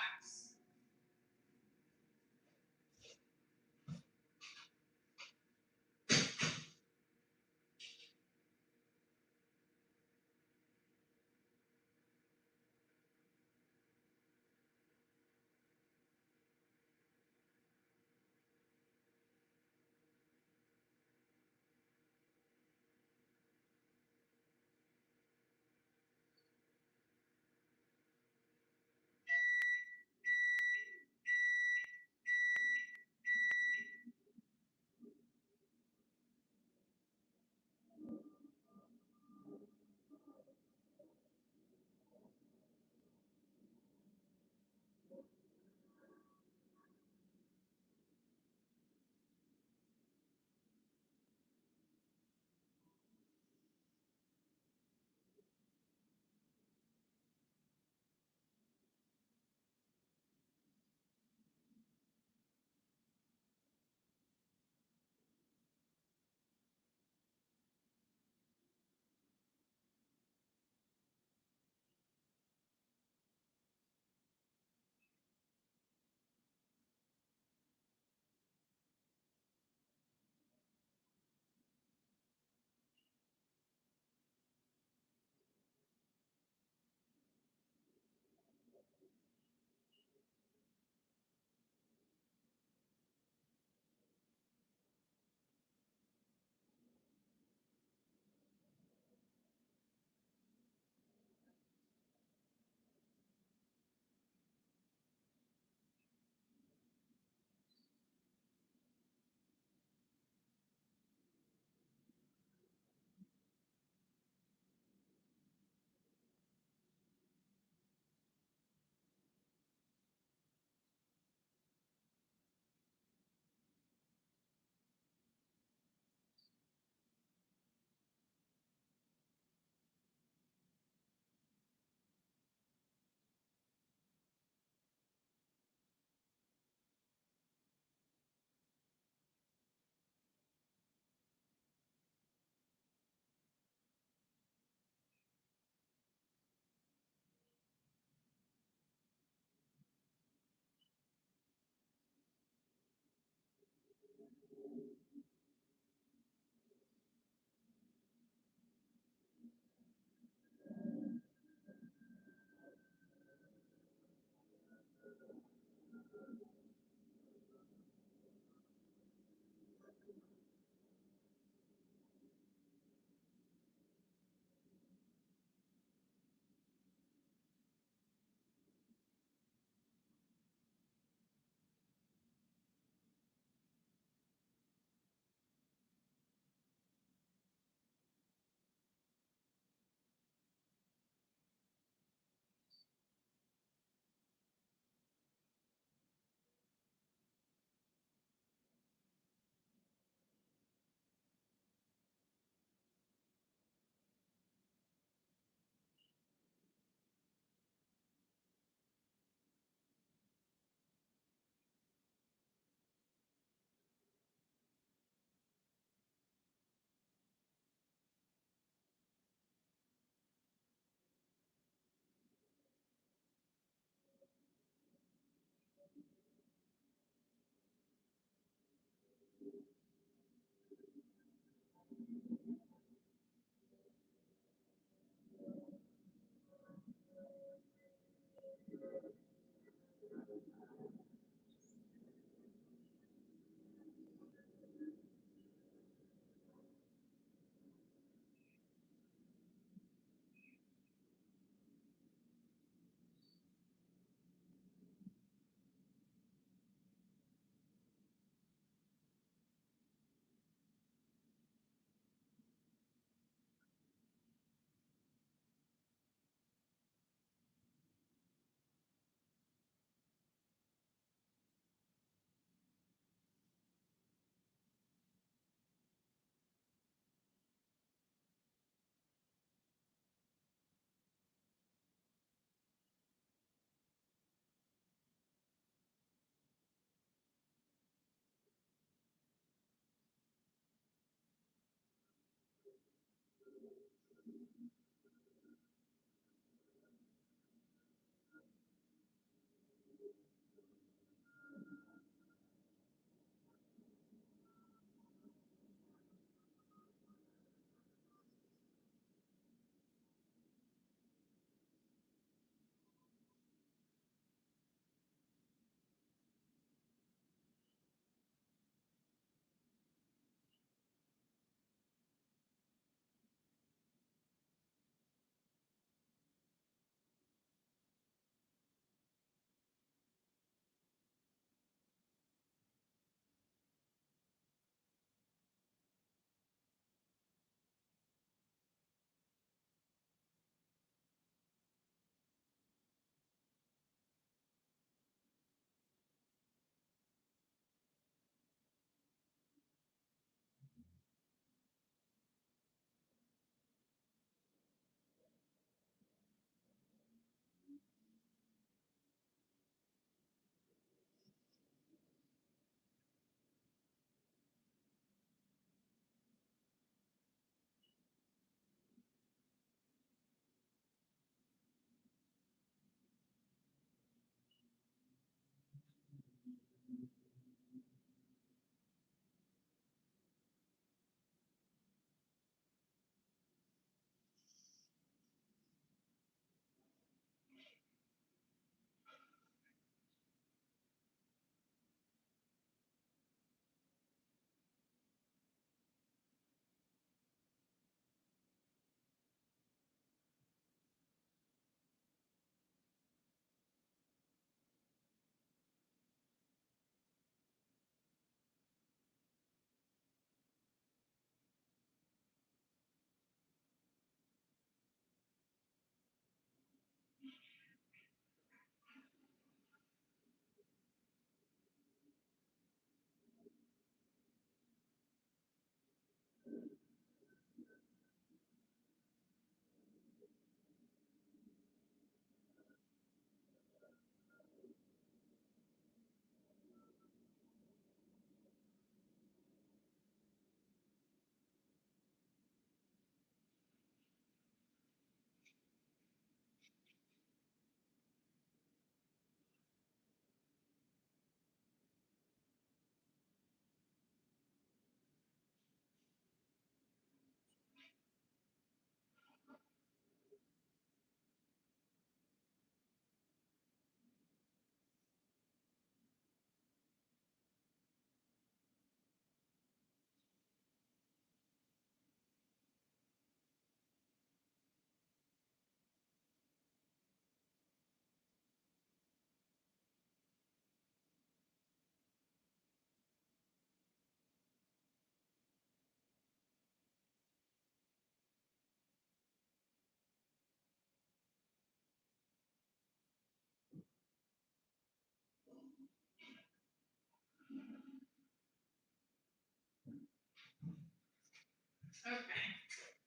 A: Okay.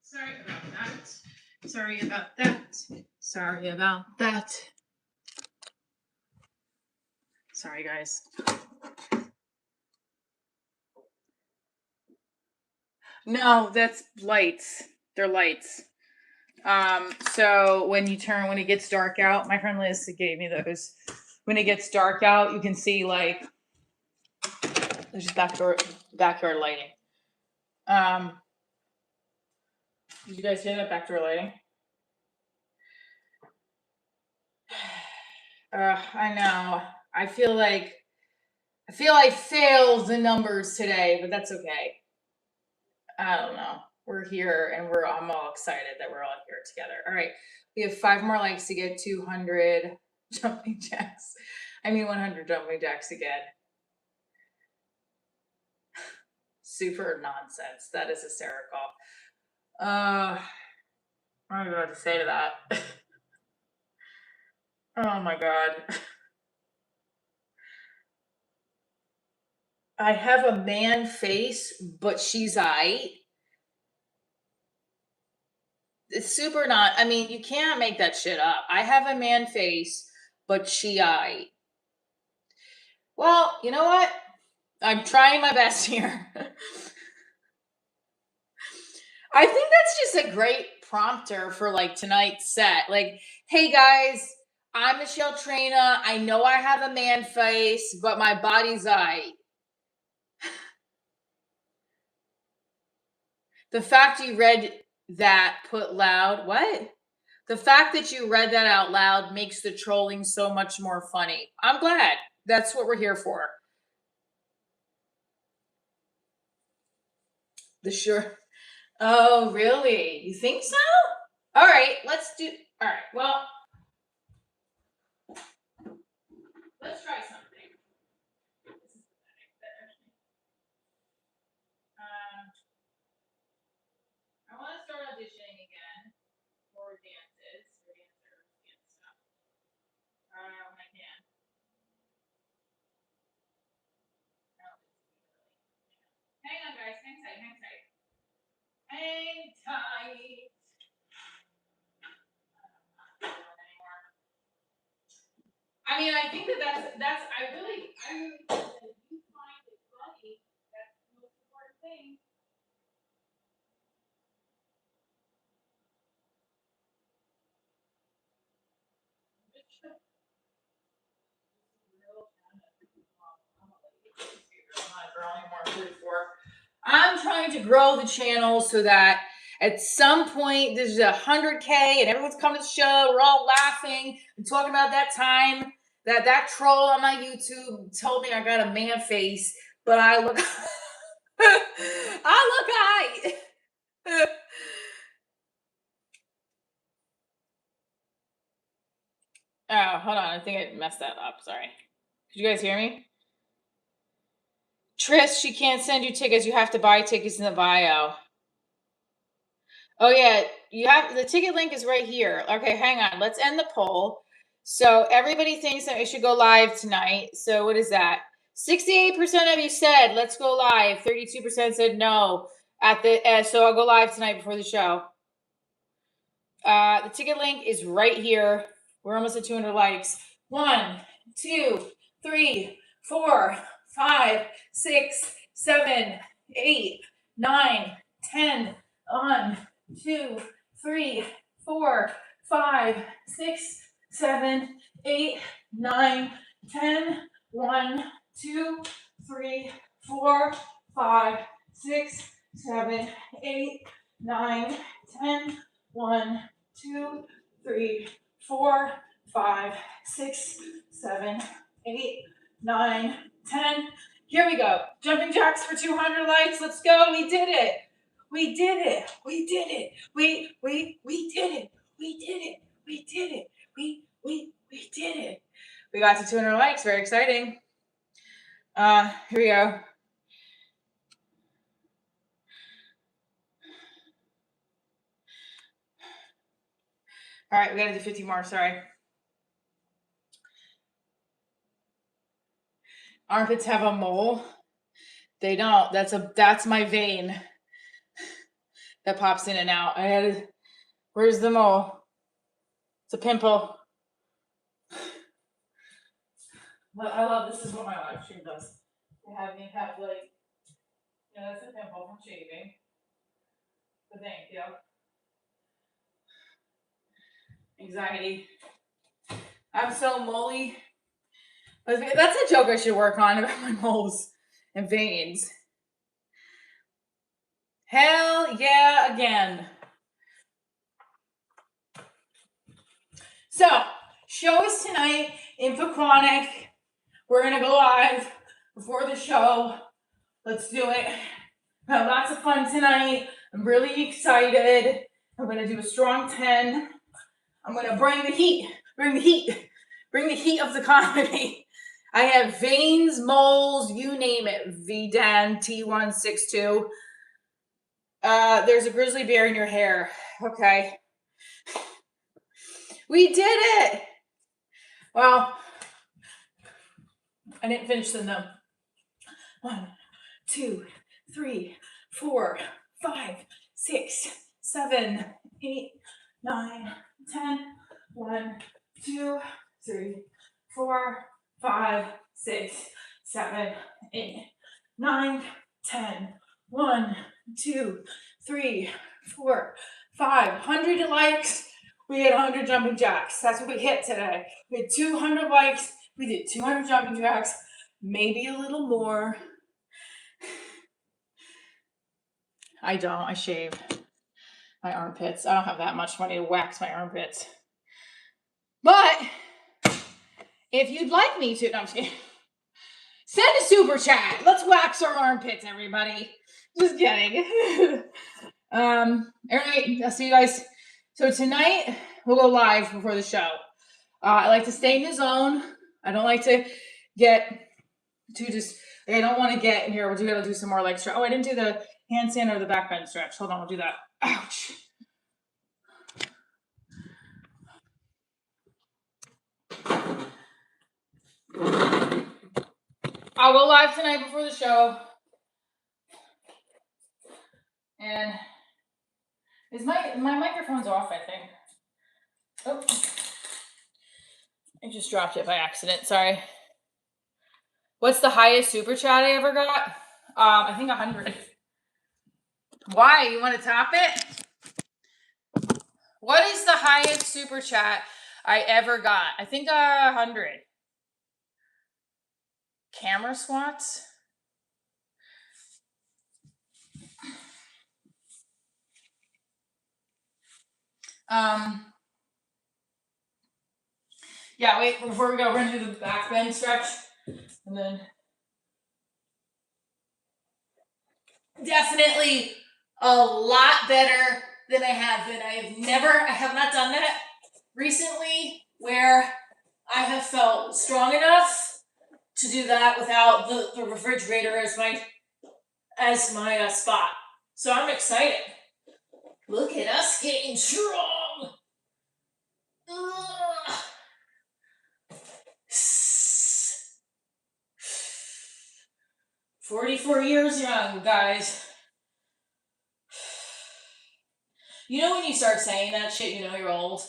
A: Sorry about that. Sorry about that. Sorry about that. Sorry, guys. No, that's lights. They're lights. So when it gets dark out, my friend Liz gave me those. When it gets dark out, you can see like there's just backyard lighting. Did you guys hear that backyard lighting? I know. I feel like I failed the numbers today, but that's okay. I don't know. We're here and I'm all excited that we're all here together. All right. We have 5 more likes to get 200 jumping jacks. 100 jumping jacks again. Super nonsense. That is hysterical. I don't know what to say to that. Oh my god. I have a man face, but she's aight. It's super not. You can't make that shit up. I have a man face, but she aight. Well, you know what? I'm trying my best here. I think that's just a great prompter for like tonight's set. Like, hey guys, I'm Michelle Trina. I know I have a man face, but my body's aight. The fact you read that put loud, what? The fact that you read that out loud makes the trolling so much more funny. I'm glad. That's what we're here for. The sure. Oh, really? You think so? All right, let's do. All right, well, let's try something. This is pathetic. I want to start auditioning again for dances, for dancers and stuff. When I can. Hang on, guys. Hang tight. Hang tight. Hang tight. I think that's. I really think that you find it funny. That's the most important thing. I'm trying to grow the channel so that at some point there's 100K and everyone's coming to the show. We're all laughing and talking about that time that troll on my YouTube told me I got a man face, but I look I look high. Oh, hold on. I think I messed that up. Sorry. Did you guys hear me? Tris, she can't send you tickets. You have to buy tickets in the bio. Oh yeah, you have the ticket link is right here. Okay, hang on. Let's end the poll. So everybody thinks that we should go live tonight. So what is that? 68% of you said let's go live. 32% said no. So I'll go live tonight before the show. The ticket link is right here. We're almost at 200 likes. 1, 2, 3, 4, 5, 6, 7, 8, 9, 10, 1, 2, 3, 4, 5, 6, 7, 8, 9, 10, 1, 2, 3, 4, 5, 6, 7, 8, 9, 10, 1, 2, 3, 4, 5, 6, 7, 8, 9, 10. Here we go. Jumping jacks for 200 likes. Let's go. We did it. We did it. We did it. We did it. We did it. We did it. We did it. We got to 200 likes. Very exciting. Here we go. All right, we gotta do 50 more. Sorry. Armpits have a mole. They don't. That's my vein. that pops in and out. Where's the mole? It's a pimple. But I love, this is what my live stream does. They have me have like, that's a pimple from shaving. But thank you. Anxiety. I'm so molly. That's a joke I should work on about my moles and veins. Hell yeah, again. So, show is tonight in Pequannock. We're gonna go live before the show. Let's do it. Have lots of fun tonight. I'm really excited. I'm gonna do a strong 10. I'm gonna bring the heat. Bring the heat of the comedy. I have veins, moles, you name it. VDAN T162. There's a grizzly bear in your hair. Okay. We did it. Well, I didn't finish them though. 1, 2, 3, 4, 5, 6, 7, 8, 9, 10. 1, 2, 3, 4, 5, 6, 7, 8, 9, 10. 1, 2, 3, 4, 5. 100 likes. We had 100 jumping jacks. That's what we hit today. We had 200 likes. We did 200 jumping jacks. Maybe a little more. I don't. I shave my armpits. I don't have that much money to wax my armpits. But if you'd like me to, no, I'm just kidding. Send a super chat. Let's wax our armpits, everybody. Just kidding. All right, I'll see you guys. So tonight we'll go live before the show. I like to stay in the zone. I don't like to get I don't want to get in here. We're gonna do some more leg stretch. Oh, I didn't do the handstand or the back bend stretch. Hold on, we'll do that. Ouch. I'll go live tonight before the show. And is my microphone's off, I think. Oh, I just dropped it by accident. Sorry. What's the highest super chat I ever got? I think 100. Why? You want to top it? What is the highest super chat I ever got? I think 100. Camera swats? Yeah, wait, before we go, we're gonna do the back bend stretch. And then definitely a lot better than I have been. I have not done that recently where I have felt strong enough to do that without the refrigerator as my spot. So I'm excited. Look at us getting strong. Ugh. 44 years young, guys. You know when you start saying that shit, you know you're old?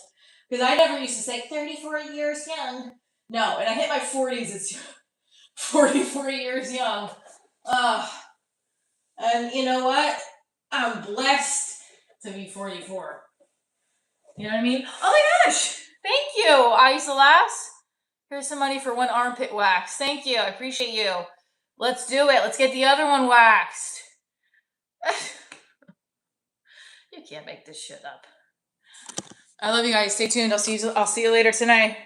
A: Because I never used to say 34 years young. No, and I hit my 40s, it's 44 years young. And you know what? I'm blessed to be 44. You know what I mean? Oh my gosh! Thank you, Isolas. Here's some money for one armpit wax. Thank you. I appreciate you. Let's do it. Let's get the other one waxed. You can't make this shit up. I love you guys. Stay tuned. I'll see you later tonight.